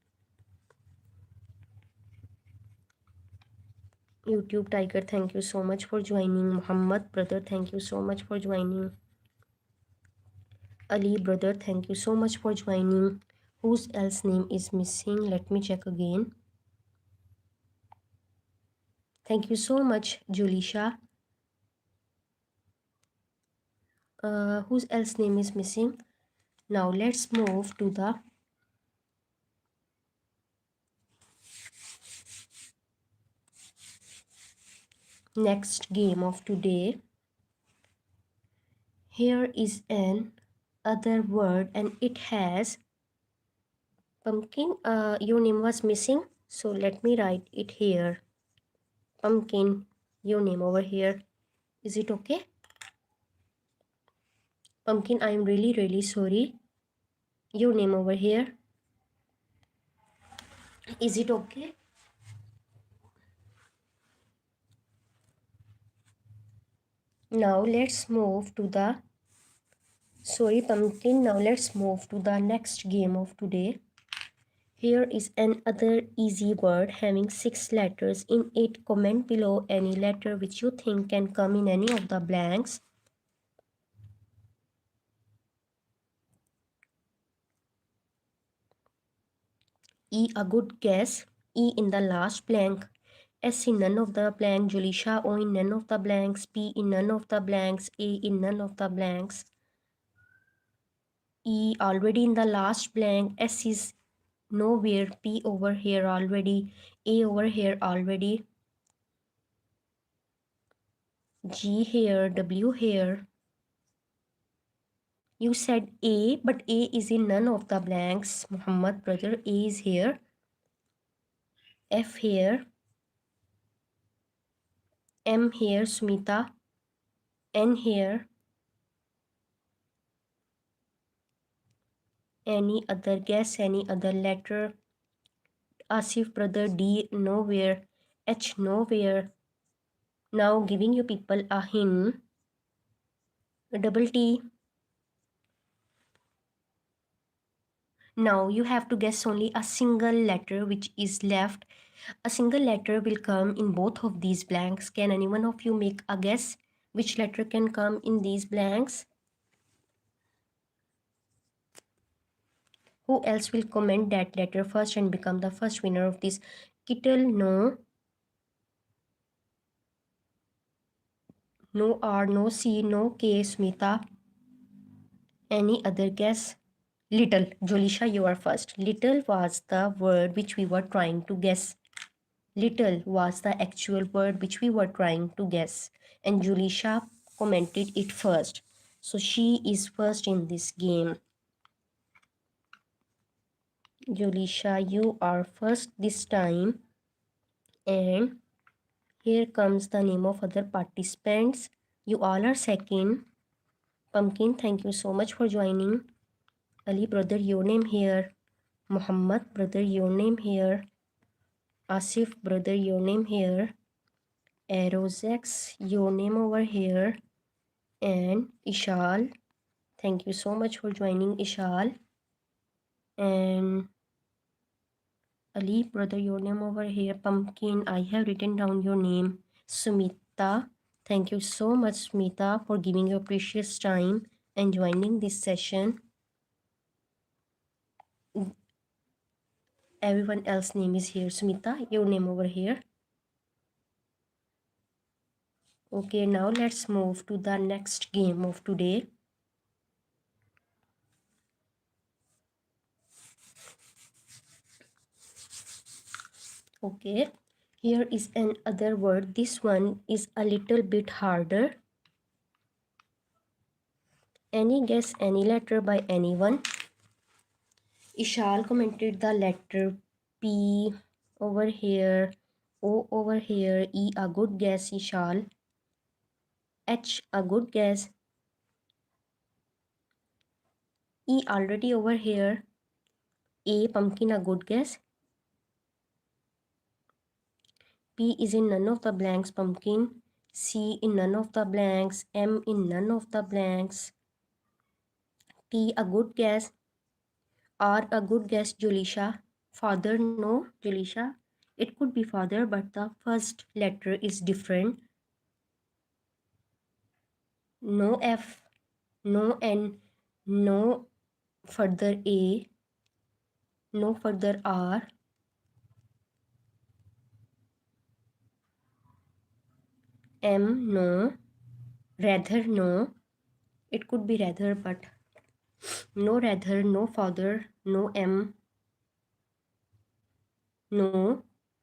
YouTube Tiger, thank you so much for joining. Muhammad, brother, thank you so much for joining. Ali, brother, thank you so much for joining. Whose else name is missing? Let me check again. Thank you so much, Julisha. Whose else name is missing? Now let's move to the next game of today. Here is an other word and it has pumpkin. Your name was missing, so let me write it here. Pumpkin, your name over here. Is it okay? Pumpkin, I am really sorry. Your name over here. Is it okay? Now let's move to the Pumpkin. Now let's move to the next game of today. Here is another easy word having 6 letters in it. Comment below any letter which you think can come in any of the blanks. E, a good guess. E in the last blank. S in none of the blanks. Julisha, O in none of the blanks. P in none of the blanks. A in none of the blanks. E already in the last blank. S is nowhere. P over here already. A over here already. G here. W here. You said A, but A is in none of the blanks. Muhammad, brother, A is here. F here. M here. Sumita. N here. Any other guess? Any other letter? Asif, brother, D nowhere. H nowhere. Now giving you people a hint. Double T. Now you have to guess only a single letter which is left. A single letter will come in both of these blanks. Can anyone of you make a guess which letter can come in these blanks? Who else will comment that letter first and become the first winner of this? Kittle, no. No R, no C, no K. Smita. Any other guess? Little. Jolisha, you are first. Little was the word which we were trying to guess. Little was the actual word which we were trying to guess. And Julisha commented it first. So she is first in this game. Julisha, you are first this time. And here comes the name of other participants. You all are second. Pumpkin, thank you so much for joining. Ali, brother, your name here. Muhammad, brother, your name here. Asif, brother, your name here. Aerozex, your name over here. And Ishal, thank you so much for joining, Ishal. And Ali, brother, your name over here. Pumpkin, I have written down your name. Sumita, thank you so much, Sumita, for giving your precious time and joining this session. Everyone else's name is here. Sumita, your name over here. Okay, now let's move to the next game of today. Okay, here is another word. This one is a little bit harder. Any guess, any letter by anyone? Ishal commented the letter P over here, O over here, E a good guess, Ishal. H a good guess. E already over here. A pumpkin a good guess. P is in none of the blanks, pumpkin. C in none of the blanks. M in none of the blanks. T a good guess. R a good guess, Julisha. Father, no, Julisha. It could be father, but the first letter is different. No F, no N, no further A, no further R. M, no. Rather, no. It could be rather, but no rather, no father, no M. No.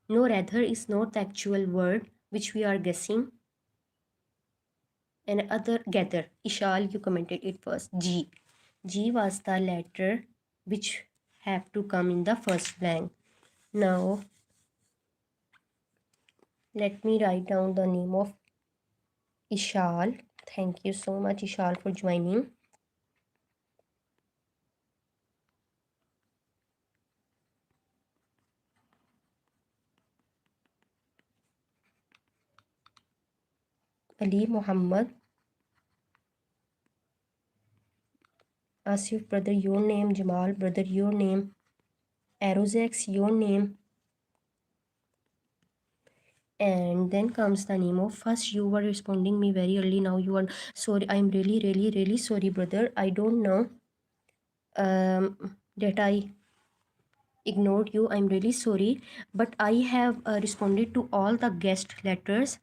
No rather is not the actual word which we are guessing. And other gather. Ishal, you commented it first. G. G was the letter which have to come in the first blank. Now, let me write down the name of Ishal. Thank you so much, Ishal, for joining. Ali Muhammad. Asif, brother, your name. Jamal, brother, your name. Arozex, your name. And then comes the name of first. You were responding me very early. Now you are sorry. I'm really sorry, brother. I don't know that I ignored you. I'm really sorry, but I have responded to all the guest letters.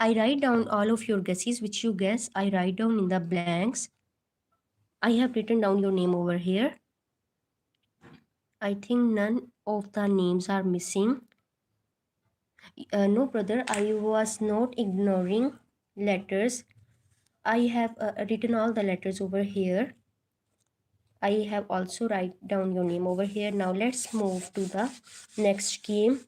I write down all of your guesses which you guess. I write down in the blanks. I have written down your name over here. I think none of the names are missing. No, brother, I was not ignoring letters. I have written all the letters over here. I have also write down your name over here. Now let's move to the next game.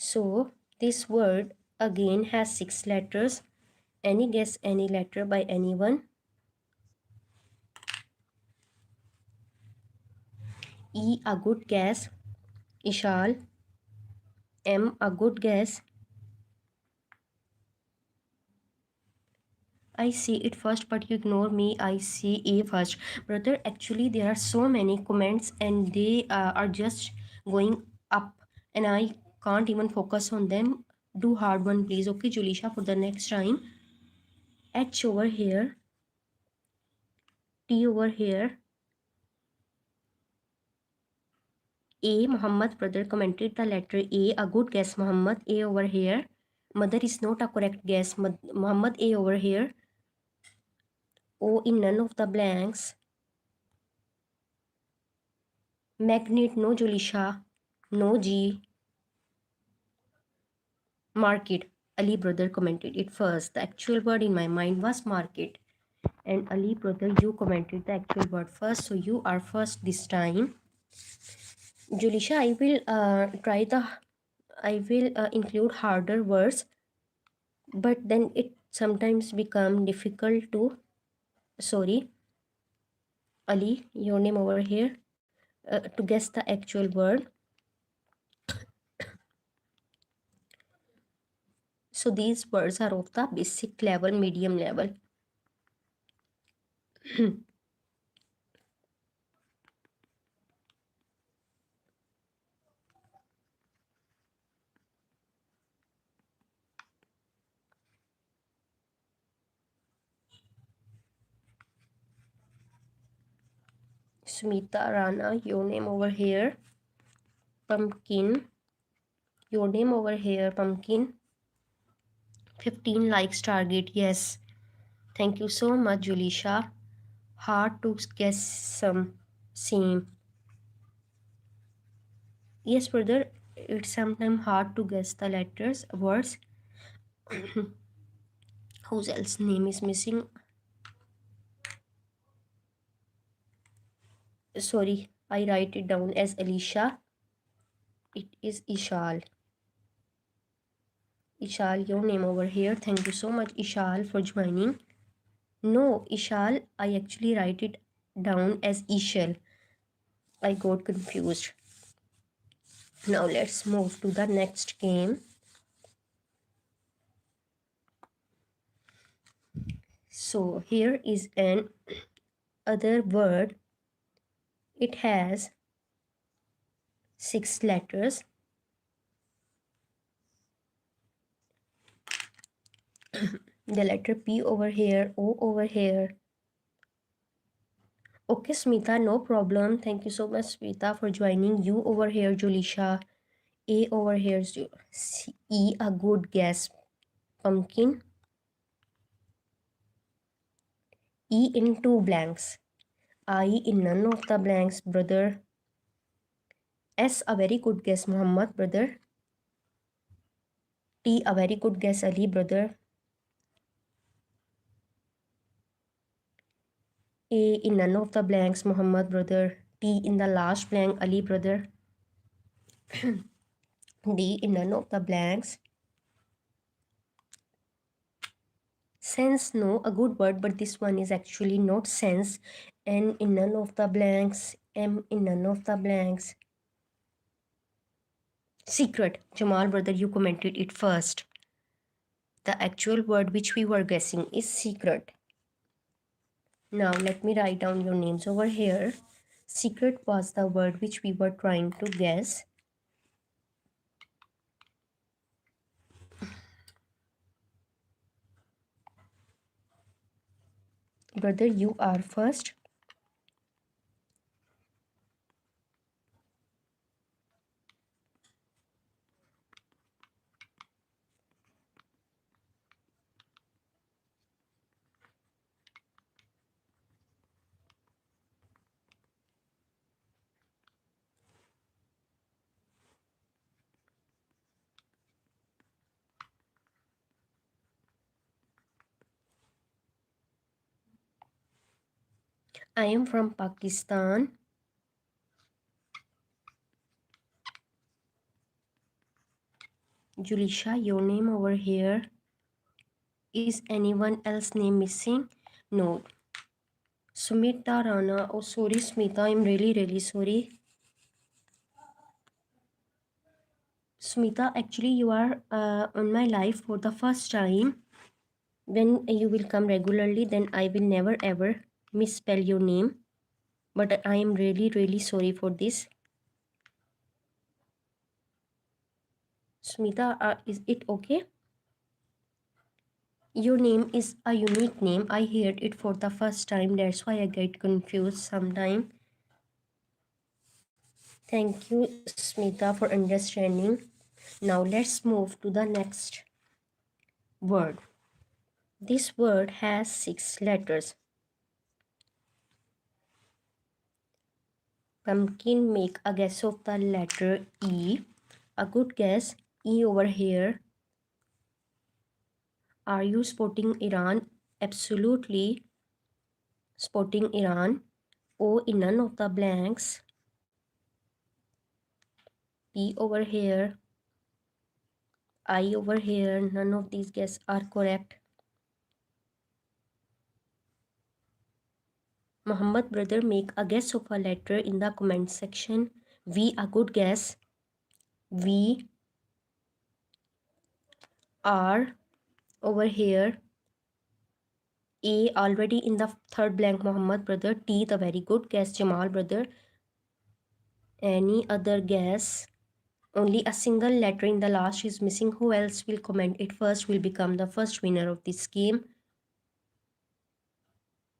So this word again has 6 letters. Any guess, any letter by anyone? E a good guess. Ishal. M a good guess. I see it first, but you ignore me. I see A first. Brother, actually there are so many comments and they are just going up and I can't even focus on them. Do hard one, please. Okay, Julisha, for the next time. H over here. T over here. A, Muhammad, brother commented the letter A. A good guess, Muhammad. A over here. Mother is not a correct guess. Muhammad, A over here. O in none of the blanks. Magnet, no, Julisha. No, G. Market. Ali, brother commented it first. The actual word in my mind was market. And Ali, brother, you commented the actual word first. So you are first this time. Julisha, I will include harder words, but then it sometimes become difficult to, sorry, Ali, your name over here, to guess the actual word. So these words are of the basic level, medium level. Smita Rana, your name over here. Pumpkin. Your name over here, Pumpkin. 15 likes target. Yes. Thank you so much, Julisha. Hard to guess some same. Yes, brother. It's sometimes hard to guess the letters, words. Whose else name is missing? Sorry, I write it down as Alicia. It is Ishal. Ishal, your name over here. Thank you so much, Ishal, for joining. No, Ishal, I actually write it down as Ishal. I got confused. Now let's move to the next game. So here is an other word. It has 6 letters. The letter P over here, O over here. Okay, Smita, no problem. Thank you so much, Smita, for joining. You over here, Julisha. A over here, E, a good guess. Pumpkin. E in 2 blanks. I in none of the blanks, brother. S, a very good guess, Muhammad, brother. T, a very good guess, Ali, brother. A in none of the blanks, Muhammad, brother. T in the last blank, Ali, brother. D in none of the blanks. Sense, no, a good word, but this one is actually not sense. N in none of the blanks. M in none of the blanks. Secret, Jamal, brother, you commented it first. The actual word which we were guessing is secret. Now let me write down your names over here. Secret was the word which we were trying to guess. Brother, you are first. I am from Pakistan. Julisha, your name over here. Is anyone else name missing? No. Sumita Rana. Oh, sorry, Smita. I'm really sorry. Smita, actually, you are on my live for the first time. When you will come regularly, then I will never ever misspell your name. But I am really sorry for this. Smita, is it okay? Your name is a unique name. I heard it for the first time. That's why I get confused sometime. Thank you, Smita, for understanding. Now let's move to the next word. This word has 6 letters. Pumpkin, make a guess of the letter E. A good guess. E over here. Are you spotting Iran? Absolutely spotting Iran. O in none of the blanks. P over here. I over here. None of these guesses are correct. Muhammad, brother, make a guess of a letter in the comment section. V, a good guess. V, R over here. A already in the third blank, Muhammad, brother. T, the very good guess, Jamal, brother. Any other guess? Only a single letter in the last is missing. Who else will comment it first will become the first winner of this game.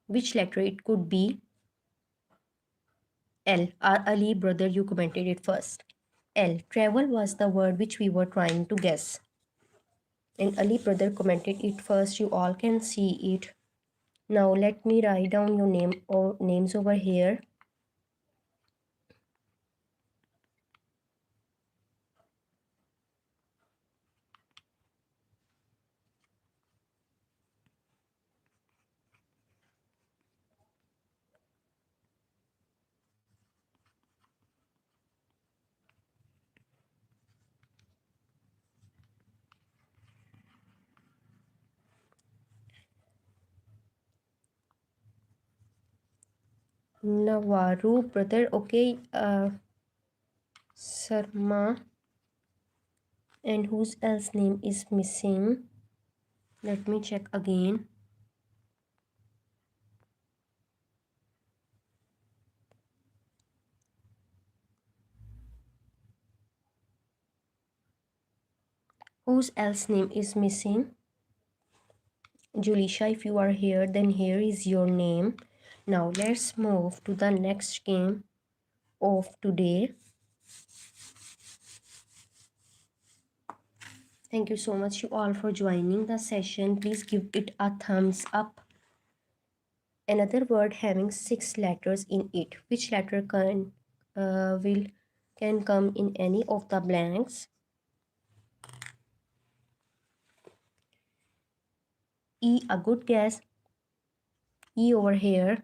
Which letter it could be? L. Ali, brother, you commented it first. L. Travel was the word which we were trying to guess. And Ali brother commented it first. You all can see it. Now let me write down your name or names over here. Navaru brother. Okay. Sarma. And whose else name is missing? Let me check again. Whose else name is missing? Julisha, if you are here, then here is your name. Now let's move to the next game of today. Thank you so much you all for joining the session. Please give it a thumbs up. Another word having 6 letters in it. Which letter can come in any of the blanks? E, a good guess. E over here.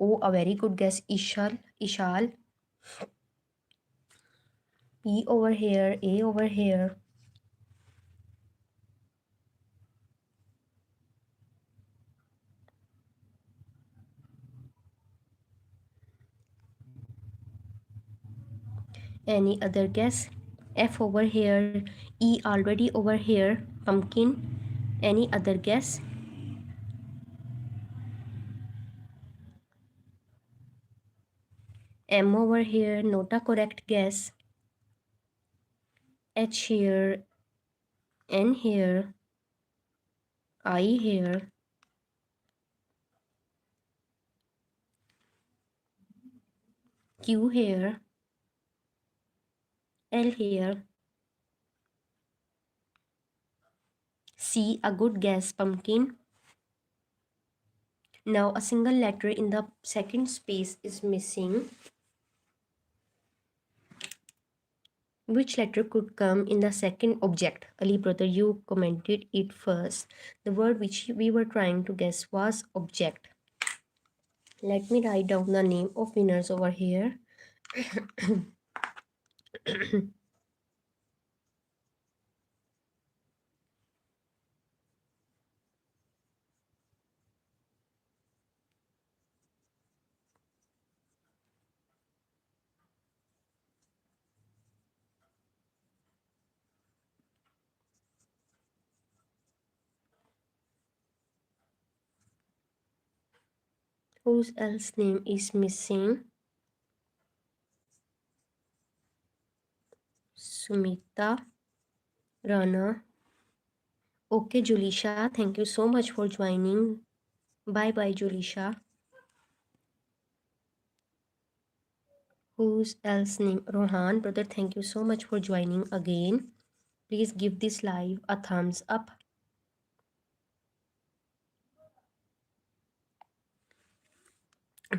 O, a very good guess. Ishal. E over here. A over here. Any other guess? F over here. E already over here. Pumpkin. Any other guess? M over here. Not a correct guess. H here. N here. I here. Q here. L here. C, a good guess. Pumpkin. Now a single letter in the second space is missing. Which letter could come in the second object? Ali brother, you commented it first. The word which we were trying to guess was object. Let me write down the name of winners over here. Whose else name is missing? Sumita, Rana. Okay, Julisha, thank you so much for joining. Bye bye, Julisha. Whose else name? Rohan, brother, thank you so much for joining again. Please give this live a thumbs up.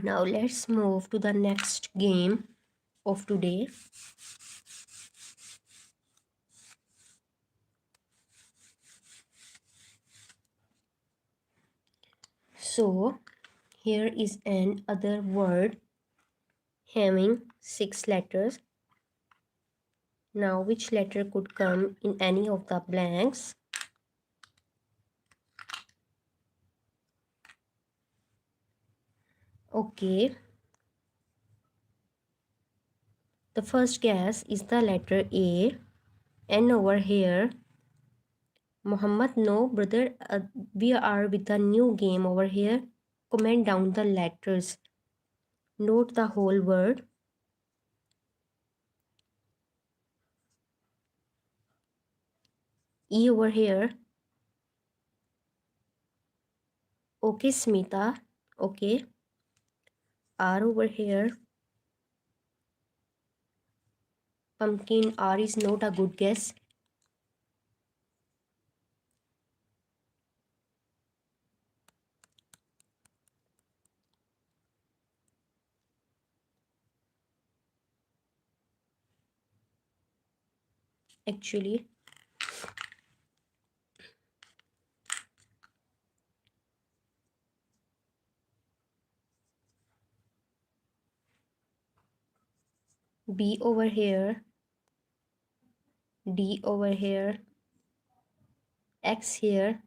Now let's move to the next game of today. So here is an other word having 6 letters. Now which letter could come in any of the blanks? Okay. The first guess is the letter A. N over here. Muhammad, no, brother, we are with a new game over here. Comment down the letters. Note the whole word. E over here. Okay, Smita. Okay. R over here. Pumpkin, R is not a good guess. Actually, B over here, D over here, X here.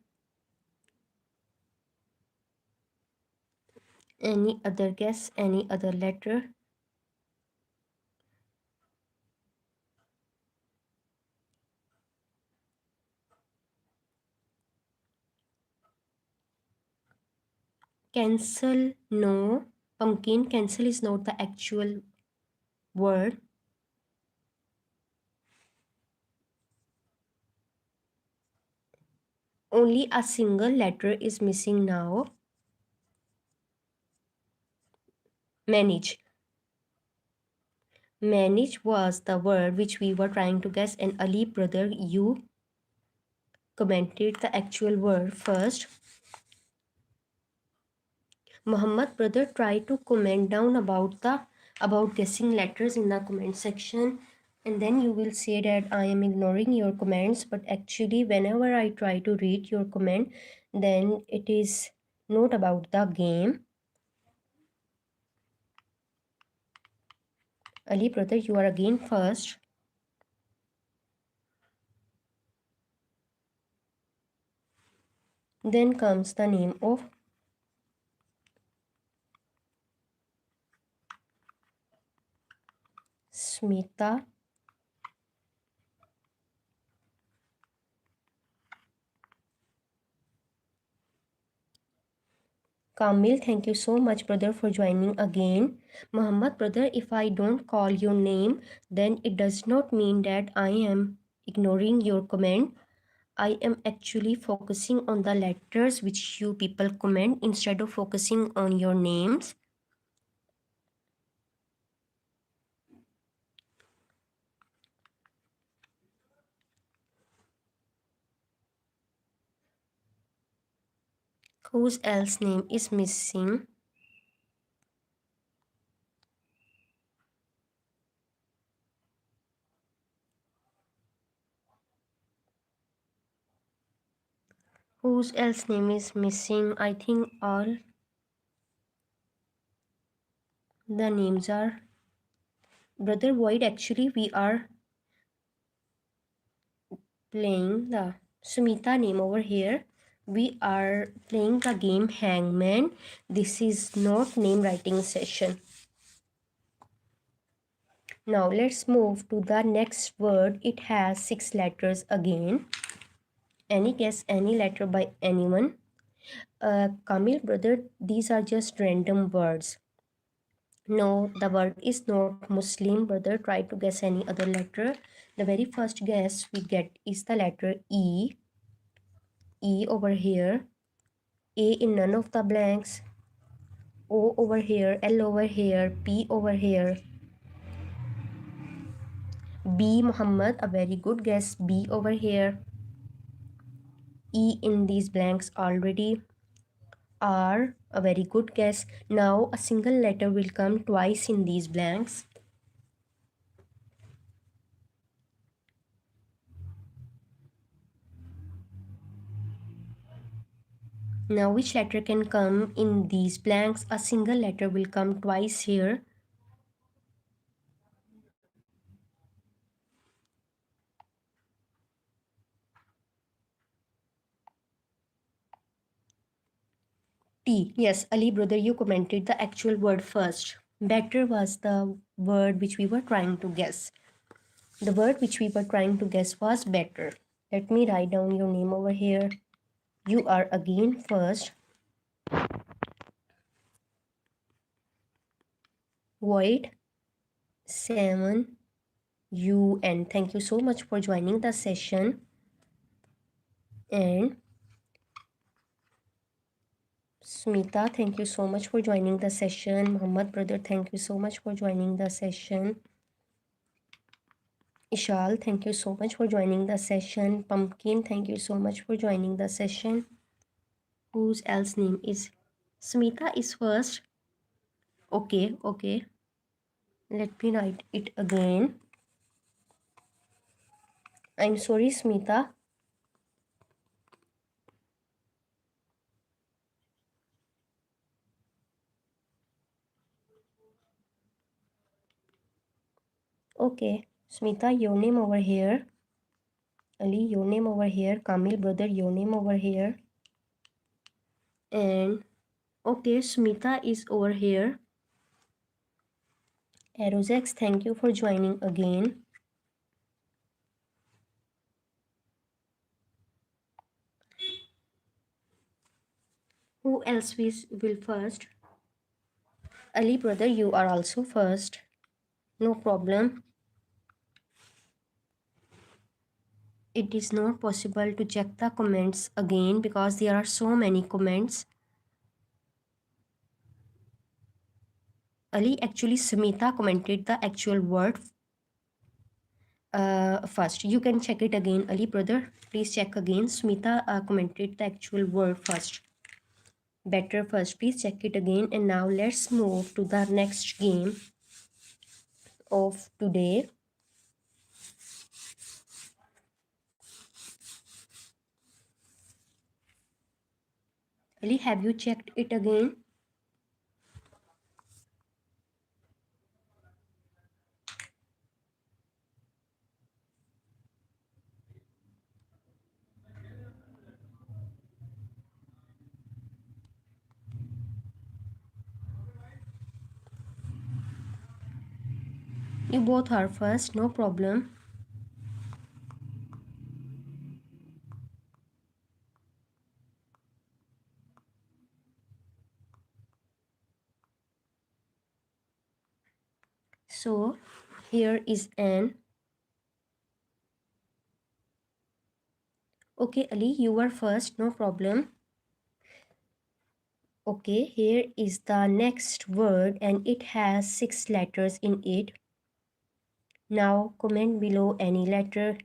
Any other guess? Any other letter? Cancel, no. Pumpkin, cancel is not the actual word. Only a single letter is missing now. Manage. Manage was the word which we were trying to guess, and Ali brother, you commented the actual word first. Muhammad brother, try to comment down about guessing letters in the comment section, and then you will say that I am ignoring your comments, but actually whenever I try to read your comment, then it is not about the game. Ali brother, you are again first. Then comes the name of Smita. Kamil, thank you so much, brother, for joining again. Muhammad, brother, if I don't call your name, then it does not mean that I am ignoring your comment. I am actually focusing on the letters which you people comment instead of focusing on your names. Whose else name is missing? Whose else name is missing? I think all the names are Brother Void. Actually, we are playing the Sumita name over here. We are playing the game Hangman. This is not name writing session. Now let's move to the next word. It has 6 letters again. Any guess, any letter by anyone? Kamil brother, these are just random words. No, the word is not Muslim, brother. Try to guess any other letter. The very first guess we get is the letter E. E over here. A in none of the blanks. O over here. L over here. P over here. B, Muhammad, a very good guess. B over here. E in these blanks already. R, a very good guess. Now a single letter will come twice in these blanks. Now which letter can come in these blanks? A single letter will come twice here. T. Yes, Ali brother, you commented the actual word first. Better was the word which we were trying to guess. The word which we were trying to guess was better. Let me write down your name over here. You are again first. Void 7 UN. Thank you so much for joining the session. And Smita, thank you so much for joining the session. Muhammad brother, thank you so much for joining the session. Ishal, thank you so much for joining the session. Pumpkin, thank you so much for joining the session. Whose else name is Smita is first. Okay. Let me write it again. I'm sorry, Smita. Okay, Smita, your name over here. Ali, your name over here. Kamil, brother, your name over here. And okay, Smita is over here. Aerozex, thank you for joining again. Who else will first? Ali, brother, you are also first. No problem. It is not possible to check the comments again because there are so many comments. Ali, actually, Smita commented the actual word first. You can check it again, Ali, brother. Please check again. Smita commented the actual word first. Better first. Please check it again. And now let's move to the next game of today. Ali, have you checked it again? You both are first, no problem. So here is an. Okay, Ali, you were first, no problem. Okay, here is the next word and it has 6 letters in it. Now comment below any letter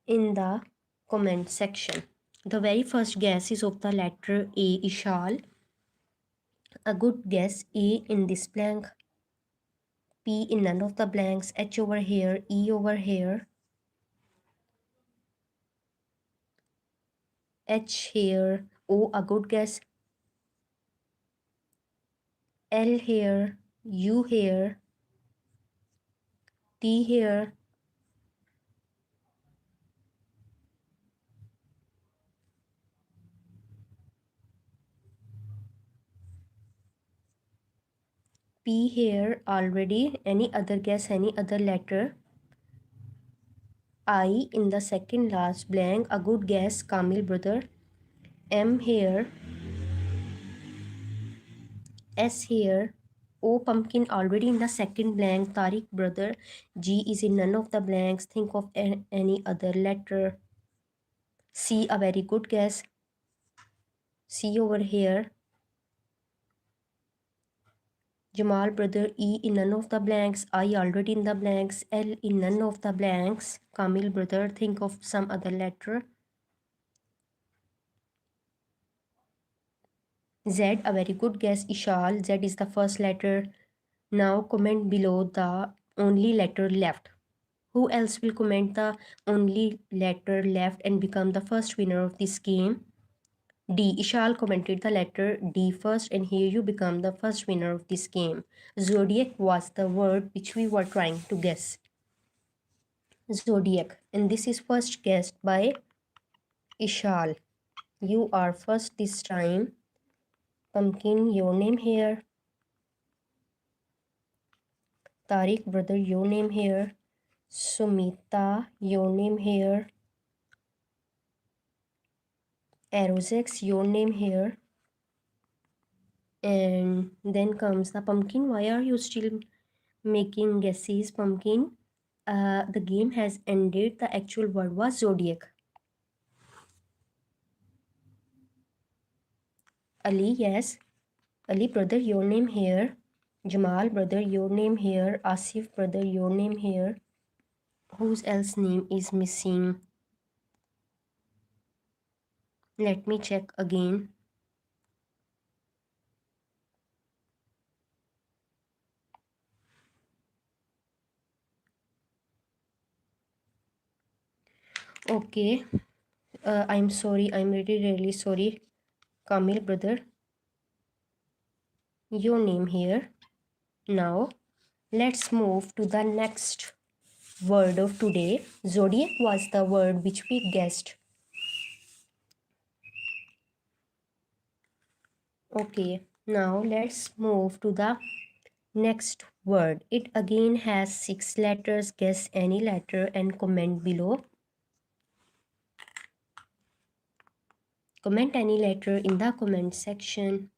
in the comment section. The very first guess is of the letter A, Ishal. A good guess, A in this blank, P in none of the blanks, H over here, E over here, H here, O a good guess, L here, U here, T here, P here already. Any other guess, any other letter? I in the second last blank, a good guess, Kamil brother. M here, S here, O pumpkin already in the second blank, Tariq brother. G is in none of the blanks. Think of any other letter. C, a very good guess. C over here. Jamal brother, E in none of the blanks. I already in the blanks. L in none of the blanks. Kamil brother, think of some other letter. Z, a very good guess, Ishal. Z is the first letter. Now comment below the only letter left. Who else will comment the only letter left and become the first winner of this game? D. Ishal commented the letter D first, and here you become the first winner of this game. Zodiac was the word which we were trying to guess. Zodiac, and this is first guessed by Ishal. You are first this time. Pumpkin, your name here. Tariq, brother, your name here. Sumita, your name here. Aerozex, your name here. And then comes the pumpkin. Why are you still making guesses, pumpkin? The game has ended. The actual word was zodiac. Ali, yes. Ali, brother, your name here. Jamal, brother, your name here. Asif, brother, your name here. Whose else name is missing? Let me check again. Okay. I'm sorry. I'm really sorry. Kamil, brother, your name here. Now, let's move to the next word of today. Zodiac was the word which we guessed. Okay, now let's move to the next word. It again has 6 letters. Guess any letter and comment below. Comment any letter in the comment section.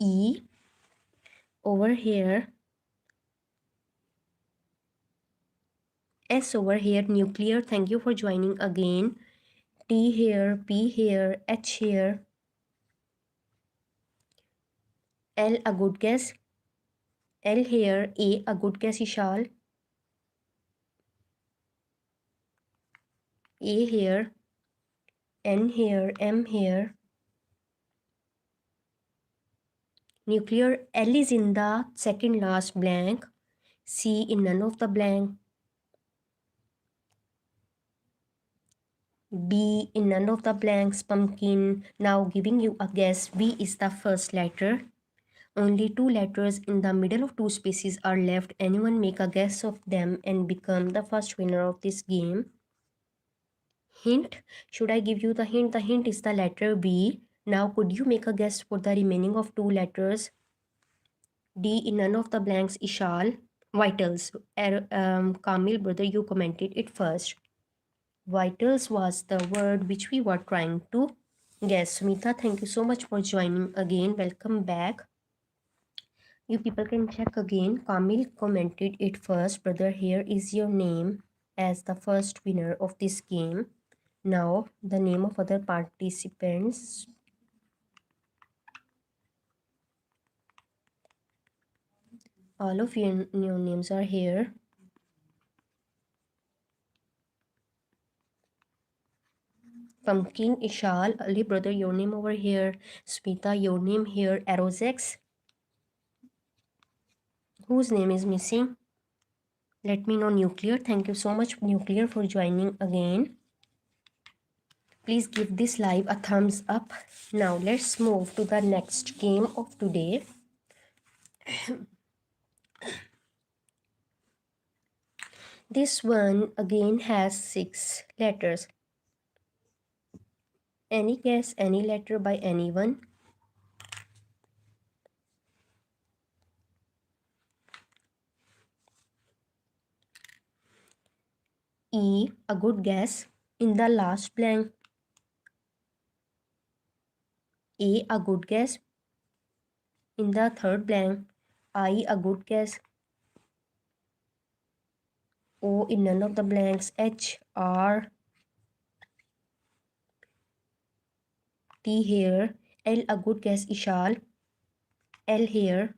E over here. S over here, nuclear. Thank you for joining again. T here, P here, H here. L, a good guess. L here, a good guess, Ishal. A here, N here, M here. Nuclear, L is in the second last blank. C in none of the blank. B in none of the blanks. Pumpkin. Now giving you a guess. V is the first letter. Only 2 letters in the middle of 2 spaces are left. Anyone make a guess of them and become the first winner of this game. Hint. Should I give you the hint? The hint is the letter B. Now could you make a guess for the remaining of 2 letters? D in none of the blanks, Ishal. Vitals. Kamil, brother, you commented it first. Vitals was the word which we were trying to guess. Sumita, thank you so much for joining again. Welcome back. You people can check again. Kamil commented it first. Brother, here is your name as the first winner of this game. Now, the name of other participants. All of your names are here. Pumpkin, Ishal, Ali, brother, your name over here. Smita, your name here. Arozex, whose name is missing? Let me know. Nuclear, thank you so much, Nuclear, for joining again. Please give this live a thumbs up. Now let's move to the next game of today. This one again has 6 letters. Any guess, any letter by anyone? E, a good guess. In the last blank. A good guess. In the third blank. I, a good guess. O in none of the blanks. H, R, T here. L, a good guess, Ishal. L here.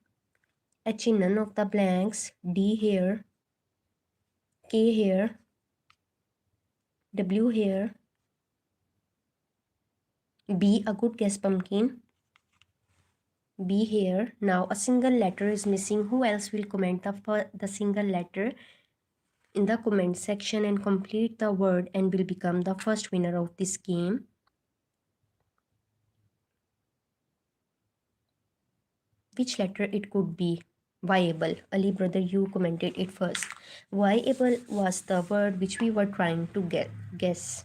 H in none of the blanks. D here. K here. W here. B, a good guess, Pumpkin. B here. Now a single letter is missing. Who else will comment the single letter in the comment section and complete the word and will become the first winner of this game? Which letter it could be? Viable. Ali, brother, you commented it first. Viable was the word which we were trying to guess.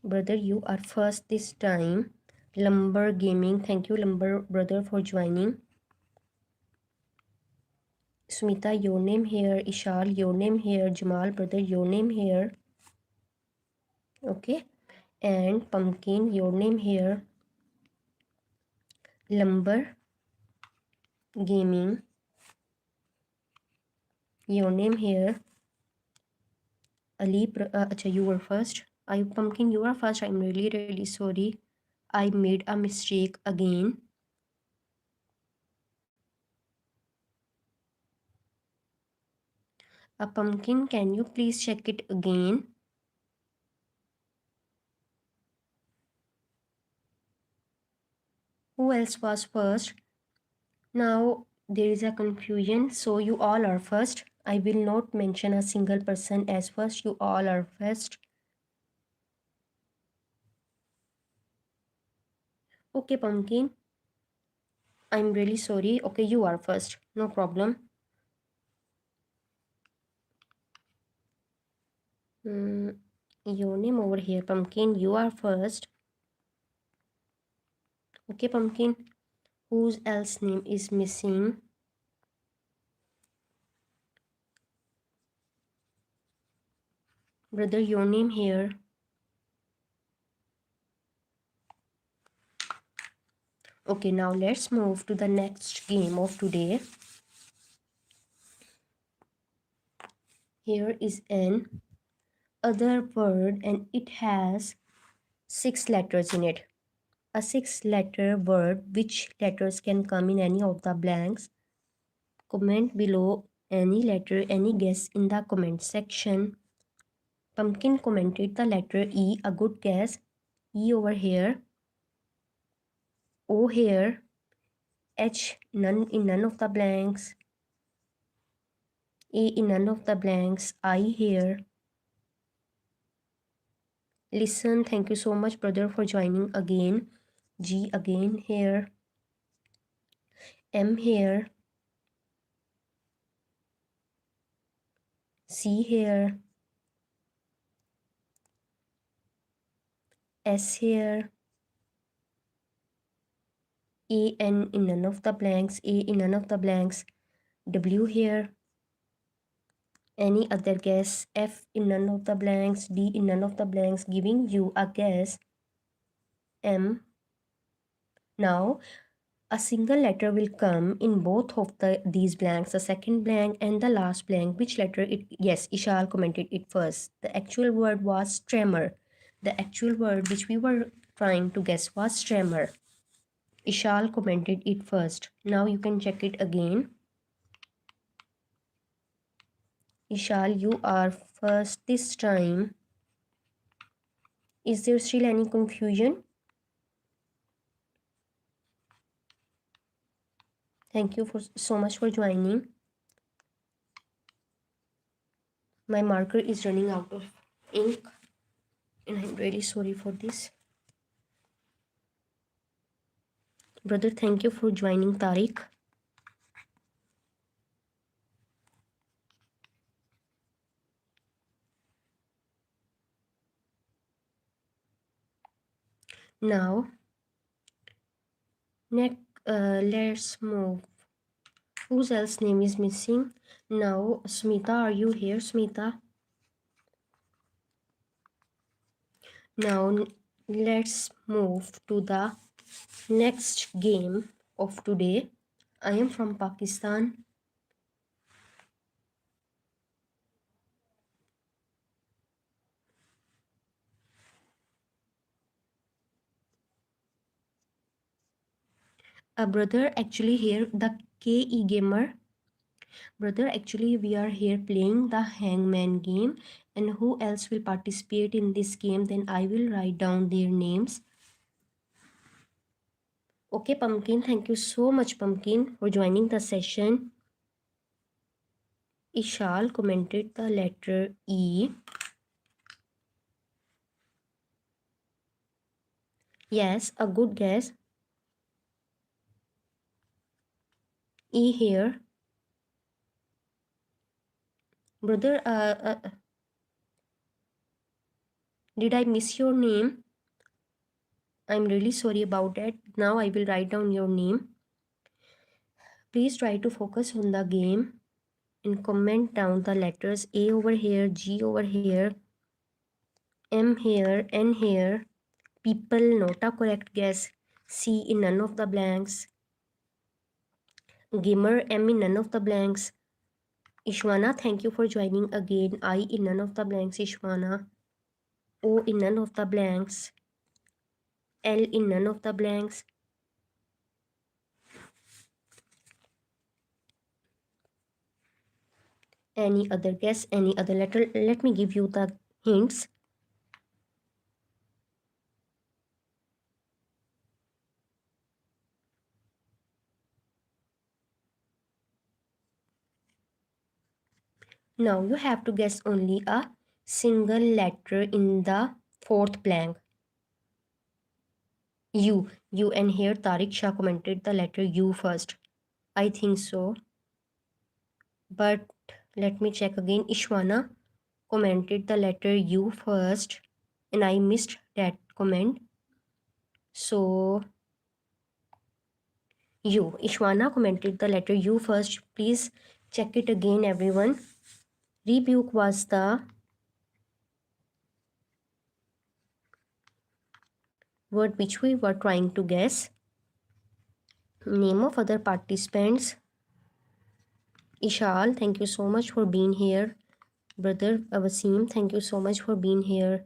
Brother, you are first this time. Lumber Gaming, thank you, Lumber brother, for joining. Smita, your name here. Ishal, your name here. Jamal, brother, your name here. Okay. And Pumpkin, your name here. Lumber Gaming, your name here. Ali, you were first. Pumpkin, you are first. I'm really sorry. I made a mistake again. A pumpkin, can you please check it again? Who else was first? Now there is a confusion, so you all are first. I will not mention a single person as first. You all are first. Okay, pumpkin. I'm really sorry. Okay, you are first. No problem. Your name over here, pumpkin. You are first. Okay, pumpkin. Whose else name is missing? Brother, your name here. Okay, now let's move to the next game of today. Here is an other word and it has 6 letters in it. A 6-letter word. Which letters can come in any of the blanks? Comment below any letter, any guess in the comment section. Pumpkin commented the letter E, a good guess. E over here. O here. H none in none of the blanks. A in none of the blanks. I here. Listen, thank you so much, brother, for joining again. G again here. M here. C here. S here. A N in none of the blanks. A in none of the blanks. W here. Any other guess? F in none of the blanks. D in none of the blanks. Giving you a guess. M. Now a single letter will come in both of these blanks, the second blank and the last blank. Which letter it? Yes, Ishal commented it first. The actual word was tremor. The actual word which we were trying to guess was tremor. Ishal commented it first. Now you can check it again. Ishal, you are first this time. Is there still any confusion? Thank you for so much for joining. My marker is running out of ink and I'm really sorry for this. Brother, thank you for joining, Tariq. Now, let's move. Whose else name is missing? Now, Smita, are you here, Smita? Now, let's move to the next game of today. I am from Pakistan. A brother, actually here, the KE gamer. Brother, actually we are here playing the hangman game, and who else will participate in this game? Then I will write down their names. Okay, Pumpkin, thank you so much, Pumpkin, for joining the session. Ishal commented the letter E. Yes, a good guess. E here. Brother, did I miss your name? I'm really sorry about that. Now I will write down your name. Please try to focus on the game and comment down the letters A over here, G over here, M here, N here. People, not a correct guess. C in none of the blanks. Gamer, M in none of the blanks. Ishwana, thank you for joining again. I in none of the blanks, Ishwana. O in none of the blanks. L in none of the blanks. Any other guess? Any other letter? Let me give you the hints. Now you have to guess only a single letter in the fourth blank. U. And here Tariq Shah commented the letter U first. I think so. But let me check again. Ishwana commented the letter U first and I missed that comment. So U. Ishwana commented the letter U first. Please check it again, everyone. Rebuke was the word which we were trying to guess. Name of other participants. Ishal, thank you so much for being here. Brother Wasim, thank you so much for being here.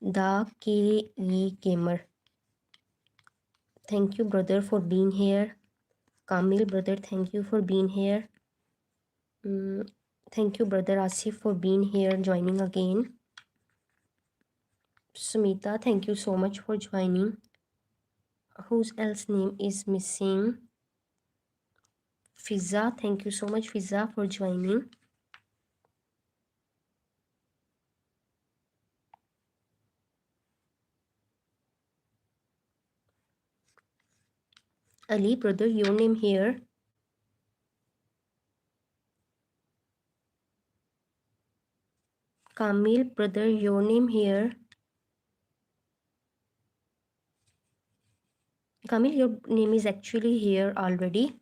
The KE Gamer. Thank you, brother, for being here. Kamil, brother, thank you for being here. Thank you, brother Asif, for being here, joining again. Sumita, thank you so much for joining. Whose else name is missing? Fiza, thank you so much, Fiza, for joining. Ali, brother, your name here. Kamil, brother, your name here. Kamil, your name is actually here already.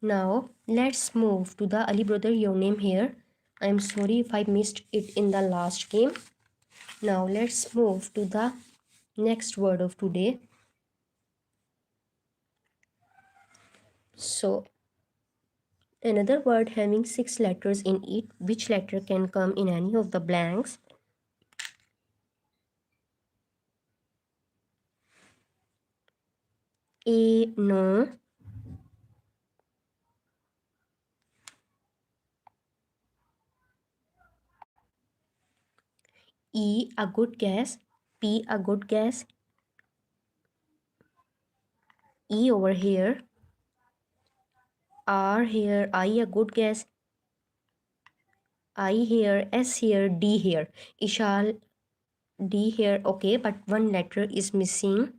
Now, let's move to the Ali, brother, your name here. I'm sorry if I missed it in the last game. Now, let's move to the next word of today. So, another word having 6 letters in it. Which letter can come in any of the blanks? A, no. E, a good guess. P, a good guess. E over here. R here. I, a good guess. I here. S here. D here. Ishal, D here. Okay, but one letter is missing.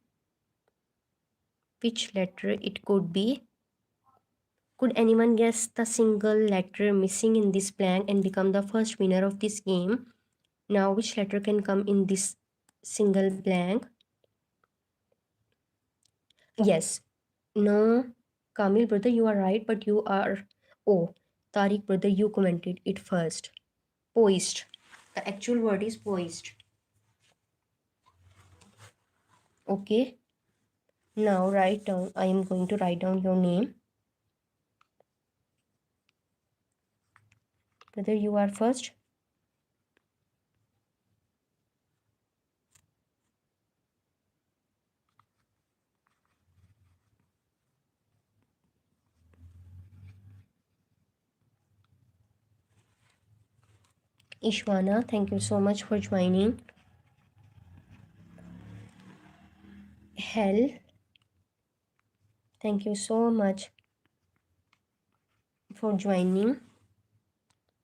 Which letter it could be? Could anyone guess the single letter missing in this blank and become the first winner of this game? Now, which letter can come in this single blank? Yes. No. Kamil, brother, you are right, but you are... Oh, Tariq, brother, you commented it first. Poised. The actual word is poised. Okay. Now, write down. I am going to write down your name. Brother, you are first. Ishwana, thank you so much for joining. Hell, thank you so much for joining.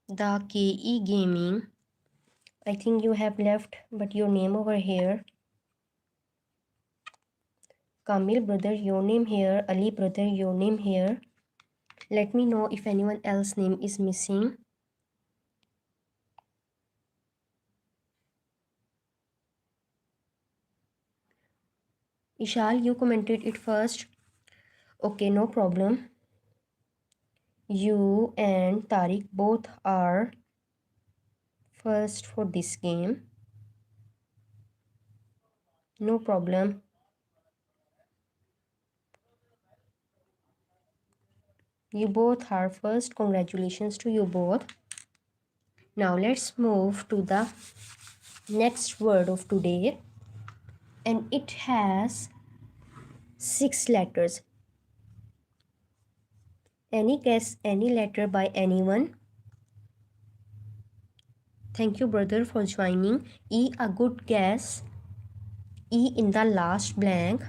The KE Gaming. I think you have left, but your name over here. Kamil, brother, your name here. Ali, brother, your name here. Let me know if anyone else's name is missing. Ishal, you commented it first. Okay, no problem. You and Tariq both are first for this game. No problem. You both are first. Congratulations to you both. Now let's move to the next word of today. and it has 6 letters. Any guess any letter by anyone? Thank you, brother, for joining. E, a good guess. E in the last blank.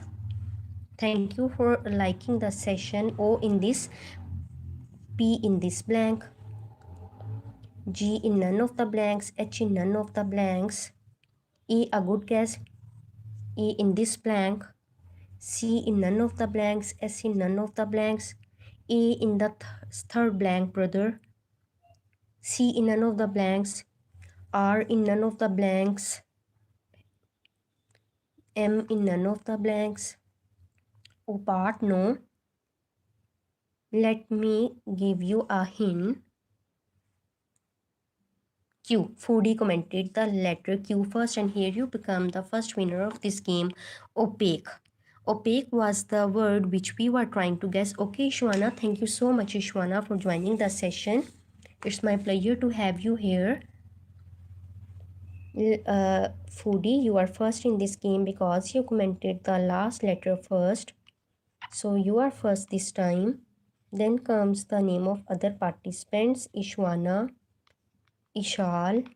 Thank you for liking the session. O in this, P in this blank, G in none of the blanks, H in none of the blanks. E, a good guess. E in this blank, C in none of the blanks, S in none of the blanks, E in the third blank, brother, C in none of the blanks, R in none of the blanks, M in none of the blanks. O part, no. Let me give you a hint. Q. Foodie commented the letter Q first, and here you become the first winner of this game. Opaque. Opaque was the word which we were trying to guess. Okay, Ishwana, thank you so much, Ishwana, for joining the session. It's my pleasure to have you here. Foodie, you are first in this game because you commented the last letter first. So you are first this time. Then comes the name of other participants. Ishwana, Ishal,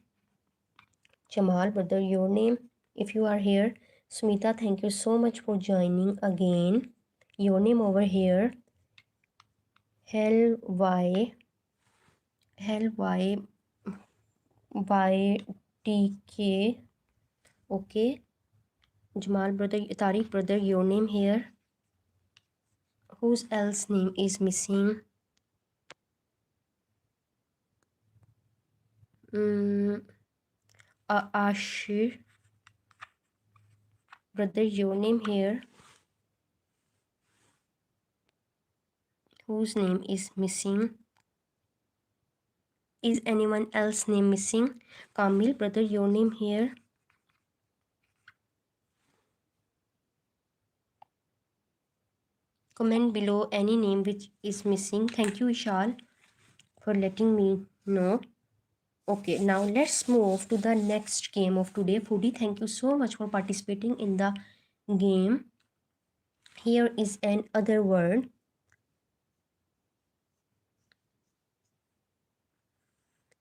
Jamal, brother, your name if you are here. Smita, thank you so much for joining again. Your name over here. Hell Y TK. Okay. Jamal, brother, Tariq, brother, your name here. Whose else name is missing? Ashir, brother, your name here. Whose name is missing? Is anyone else name missing? Kamil, brother, your name here. Comment below any name which is missing. Thank you, Ishal, for letting me know. Okay, now let's move to the next game of today. Foodie, thank you so much for participating in the game. Here is an other word.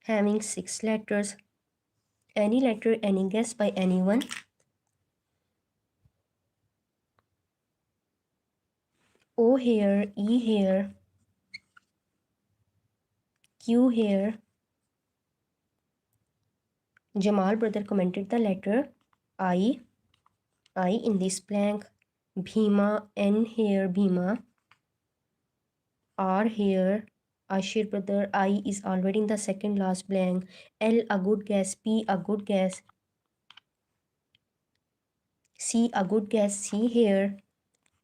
Having 6 letters. Any letter, any guess by anyone? O here, E here, Q here. Jamal, brother, commented the letter I in this blank. Bhima, N here, Bhima. R here. Ashir, brother, I is already in the second last blank. L, a good guess. P, a good guess. C, a good guess. C here.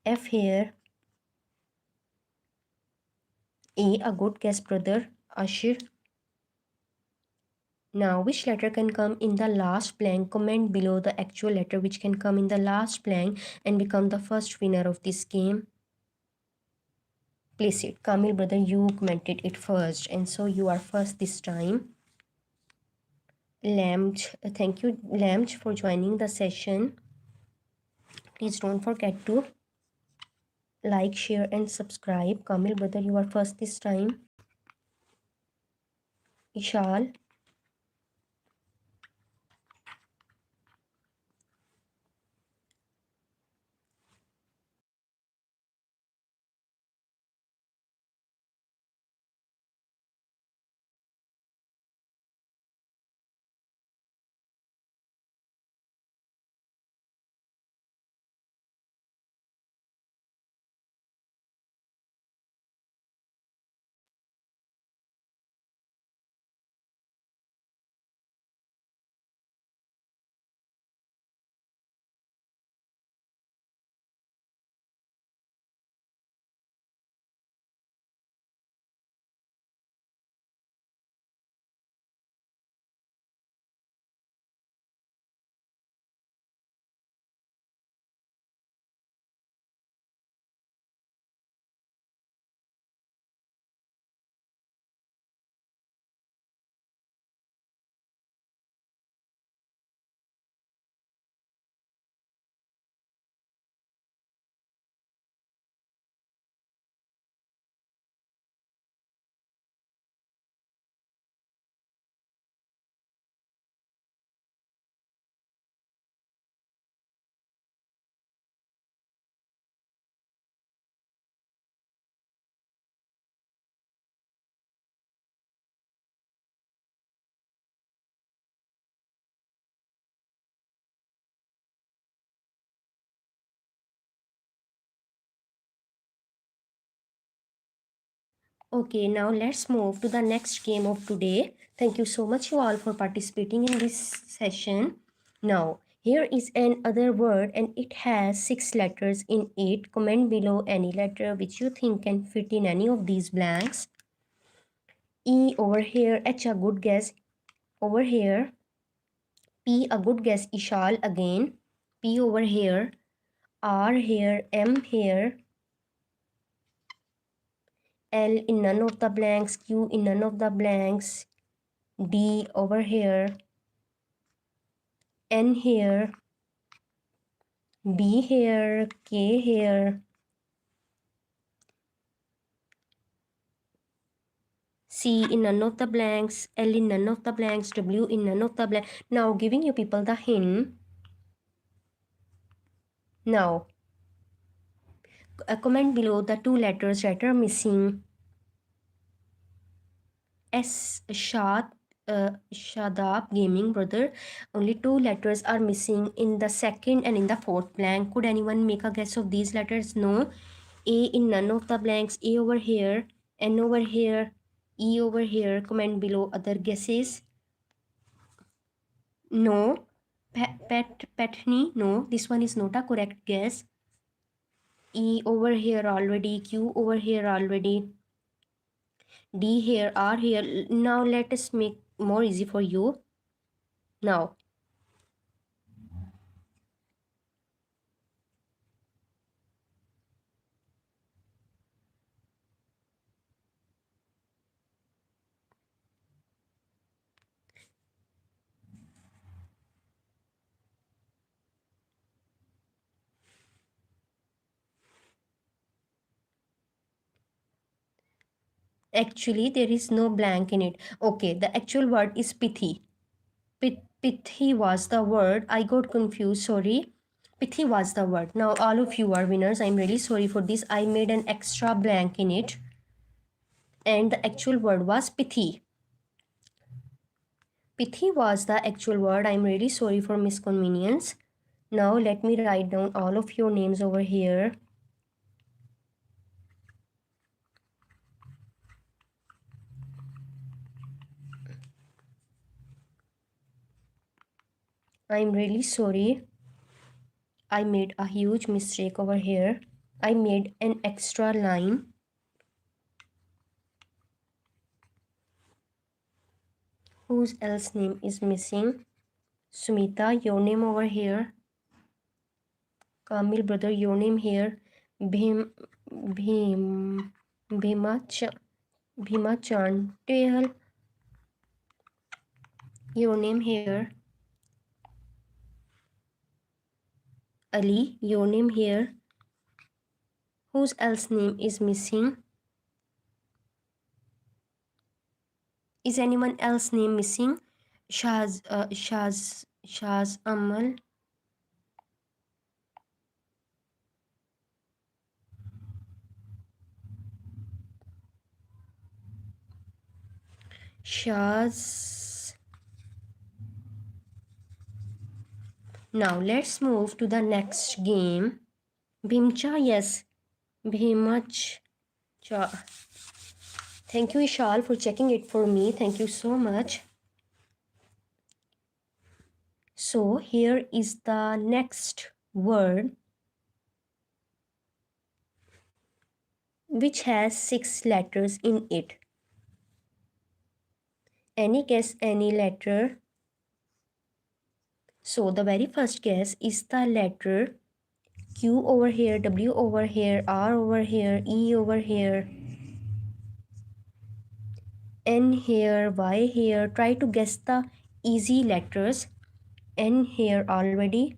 F here. A, a good guess, brother. Ashir. Now, which letter can come in the last blank? Comment below the actual letter which can come in the last blank and become the first winner of this game. Place it. Kamil, brother, you commented it first, and so you are first this time. Lamj, thank you, Lamj, for joining the session. Please don't forget to like, share, and subscribe. Kamil, brother, you are first this time. Ishal, Okay, now let's move to the next game of today. Thank you so much you all for participating in this session. Now, here is another word and it has 6 letters in it. Comment below any letter which you think can fit in any of these blanks. E over here, H a good guess over here. P a good guess, Ishal again. P over here, R here, M here. L in none of the blanks, Q in none of the blanks. D over here, N here, B here, K here, C in none of the blanks, L in none of the blanks, W in none of the blanks. Now giving you people the hint. Now, comment below the 2 letters that are missing. Shadab gaming brother. Only 2 letters are missing in the second and in the fourth blank. Could anyone make a guess of these letters? No. A in none of the blanks. A over here, N over here, E over here. Comment below other guesses. No. Petni. No, this one is not a correct guess. E over here already. Q over here already. D here, R here. Now let us make more easy for you. Now, actually, there is no blank in it. Okay, the actual word is pithi. Pithi was the word. I got confused, sorry. Pithi was the word. Now, all of you are winners. I'm really sorry for this. I made an extra blank in it. And the actual word was pithi. Pithi was the actual word. I'm really sorry for misconvenience. Now, let me write down all of your names over here. I'm really sorry. I made a huge mistake over here. I made an extra line. Whose else name is missing? Sumita, your name over here. Kamil brother, your name here. Bhim, Bhim, Bhima Chantel, your name here. Ali, your name here. Whose else name is missing? Is anyone else name missing? Shaz Amal. Shaz. Now let's move to the next game. Bhimcha, yes. Bhimach. Thank you, Ishal, for checking it for me. Thank you so much. So here is the next word, which has 6 letters in it. Any guess, any letter? So the very first guess is the letter Q over here, W over here, R over here, E over here, N here, Y here. Try to guess the easy letters. N here already.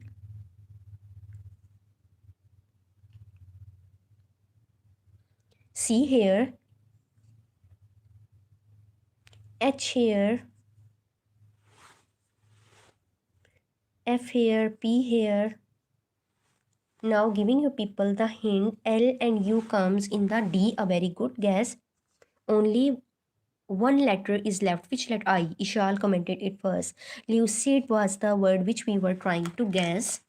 C here. H here. F here, P here. Now giving you people the hint, L and U comes in the D, a very good guess. Only one letter is left. Which letter? I. Ishal commented it first. Lucid was the word which we were trying to guess.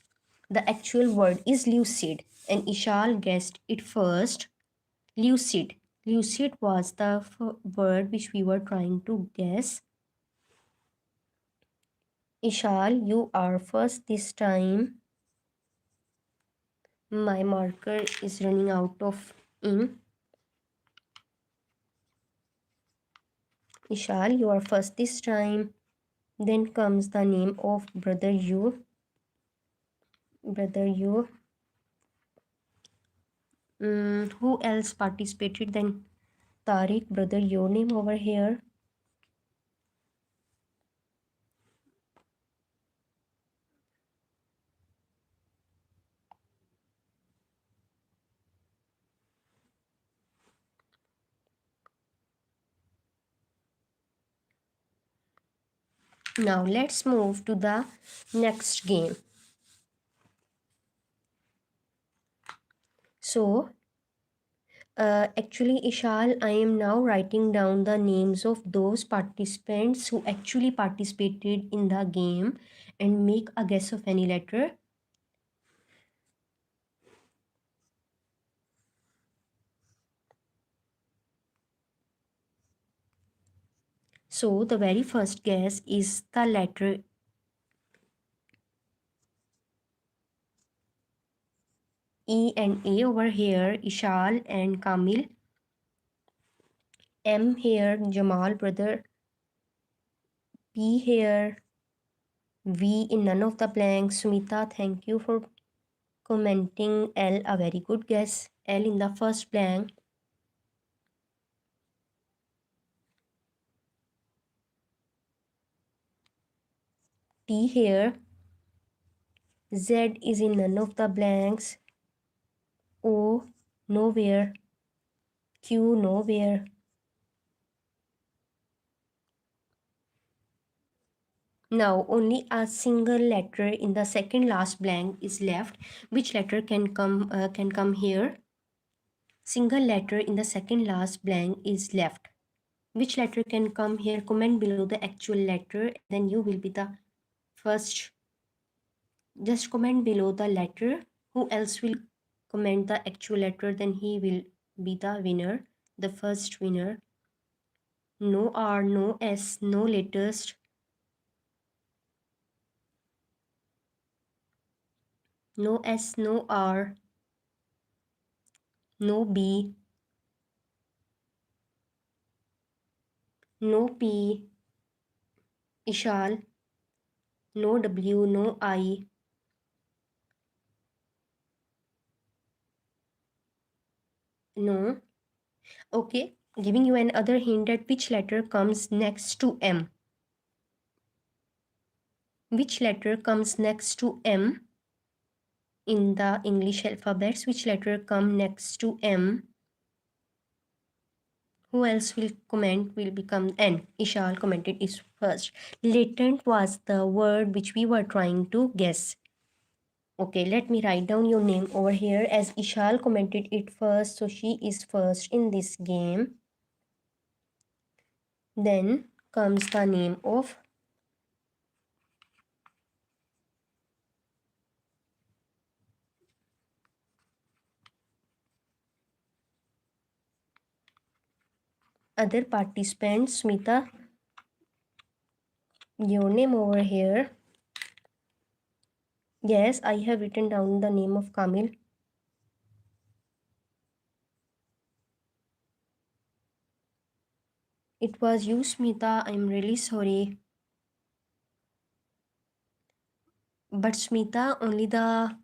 The actual word is lucid and Ishal guessed it first. Lucid. Lucid was the word which we were trying to guess. Ishal, you are first this time. My marker is running out of ink. Ishal, you are first this time. Then comes the name of brother you. Brother you. Who else participated then? Tariq, brother, your name over here. Now let's move to the next game. So actually, Ishal, I am now writing down the names of those participants who actually participated in the game and make a guess of any letter. So the very first guess is the letter E and A over here, Ishal and Kamil. M here, Jamal, brother. P here, V in none of the blanks. Sumita, thank you for commenting. L, a very good guess. L in the first blank. T here. Z is in none of the blanks. O, nowhere. Q, nowhere. Now only a single letter in the second last blank is left. Which letter can come here? Single letter in the second last blank is left. Which letter can come here? Comment below the actual letter, then you will be the first. Just comment below the letter. Who else will comment the actual letter, then he will be the winner, the first winner. No R, no S, no latest. No S, no R, no B, no P, Ishal, no W, no I. No. Okay, giving you another hint at which letter comes next to M. Which letter comes next to M in the English alphabets? Which letter come next to M? Who else will comment will become N? Ishal commented is first. Latent was the word which we were trying to guess. Okay, let me write down your name over here as Ishal commented it first. So she is first in this game. Then comes the name of other participants. Smita, your name over here. Yes, I have written down the name of Kamil. It was you, Smita. I'm really sorry. But Smita, only the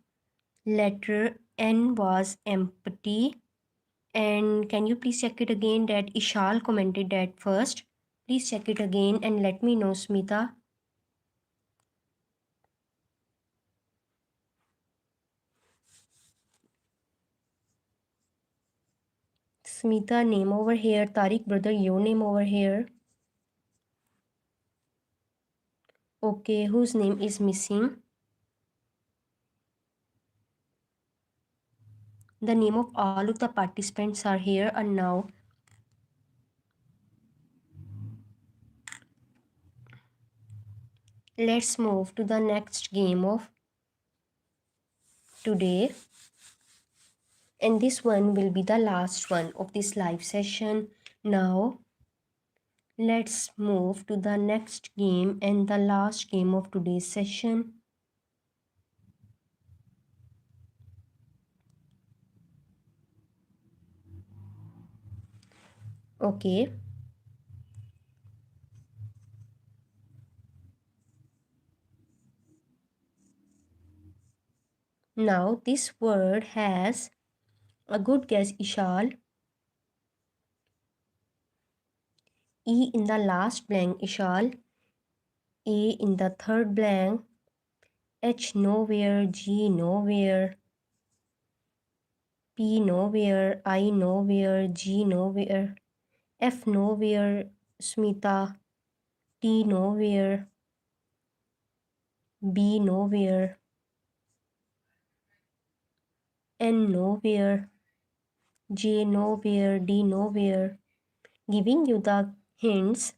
letter N was empty. And can you please check it again that Ishal commented that first? Please check it again and let me know, Smita. Smita, name over here. Tariq, brother, your name over here. Okay, whose name is missing? The name of all of the participants are here and now. Let's move to the next game of today. And this one will be the last one of this live session. Now let's move to the next game and the last game of today's session. Okay. Now this word has a good guess, Ishal. E in the last blank, Ishal. A in the third blank. H nowhere, G nowhere, P nowhere, I nowhere, G nowhere, F nowhere, Smita, T nowhere, B nowhere, N nowhere, J nowhere, D nowhere. Giving you the hints.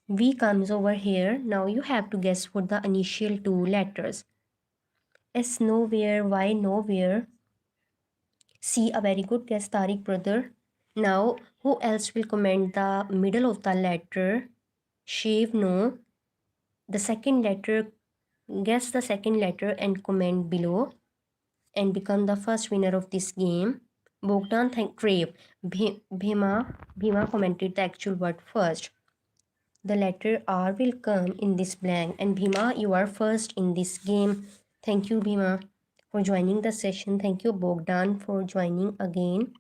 V comes over here. Now you have to guess for the initial two letters. S nowhere, Y nowhere. C, a very good guess, Tariq brother. Now, who else will comment the middle of the letter? Shiv, no. The second letter, guess the second letter and comment below and become the first winner of this game. Bogdan, thank Crave. Bhima commented the actual word first. The letter R will come in this blank. And Bhima, you are first in this game. Thank you, Bhima, for joining the session. Thank you, Bogdan, for joining again.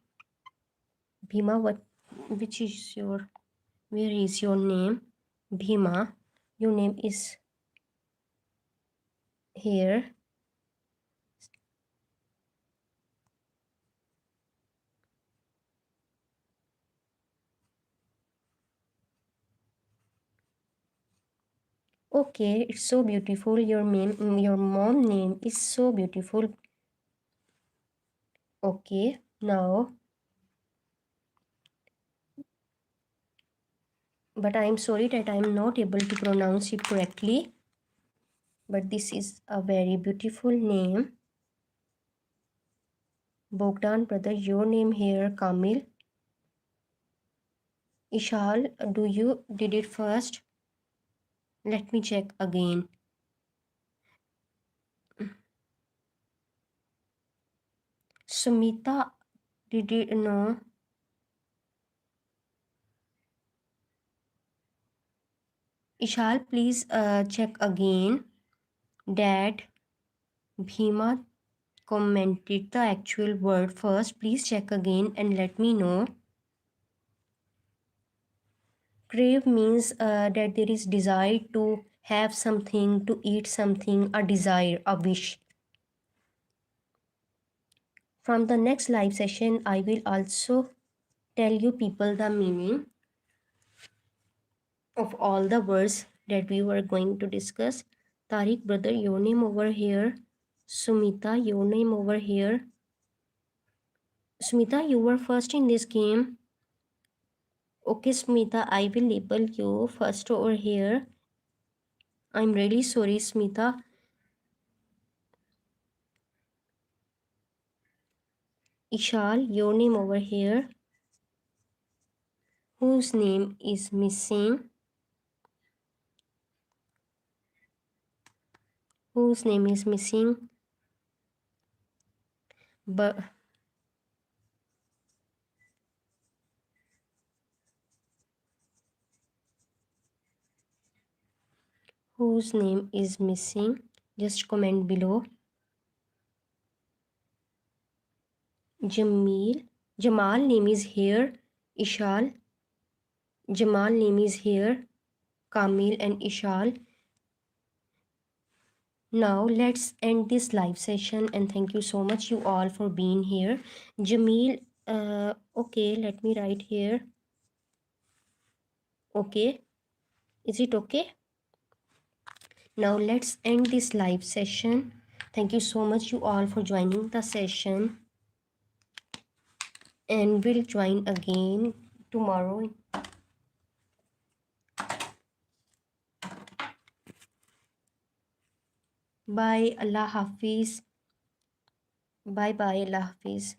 Bhima, where is your name? Bhima, your name is here. Okay, it's so beautiful. Your mom name is so beautiful. Okay, now, but I am sorry that I am not able to pronounce it correctly. But this is a very beautiful name. Bogdan, brother, your name here, Kamil. Ishal, did it first? Let me check again. Sumita, did it? No. Ishal, please check again that Bhima commented the actual word first. Please check again and let me know. Crave means that there is desire to have something, to eat something, a desire, a wish. From the next live session, I will also tell you people the meaning of all the words that we were going to discuss. Tariq, brother, your name over here. Sumita, your name over here. Smita, you were first in this game. Okay, Smita, I will label you first over here. I'm really sorry, Smita. Ishal, your name over here. Whose name is missing? Whose name is missing? But whose name is missing? Just comment below. Jamal name is here. Ishal. Jamal name is here. Kamil and Ishal. Now let's end this live session and thank you so much you all for being here. Jamil, okay, let me write here. Okay, is it okay? Now let's end this live session. Thank you so much you all for joining the session. And we'll join again tomorrow. Bye. Allah Hafiz. Bye bye. Allah Hafiz.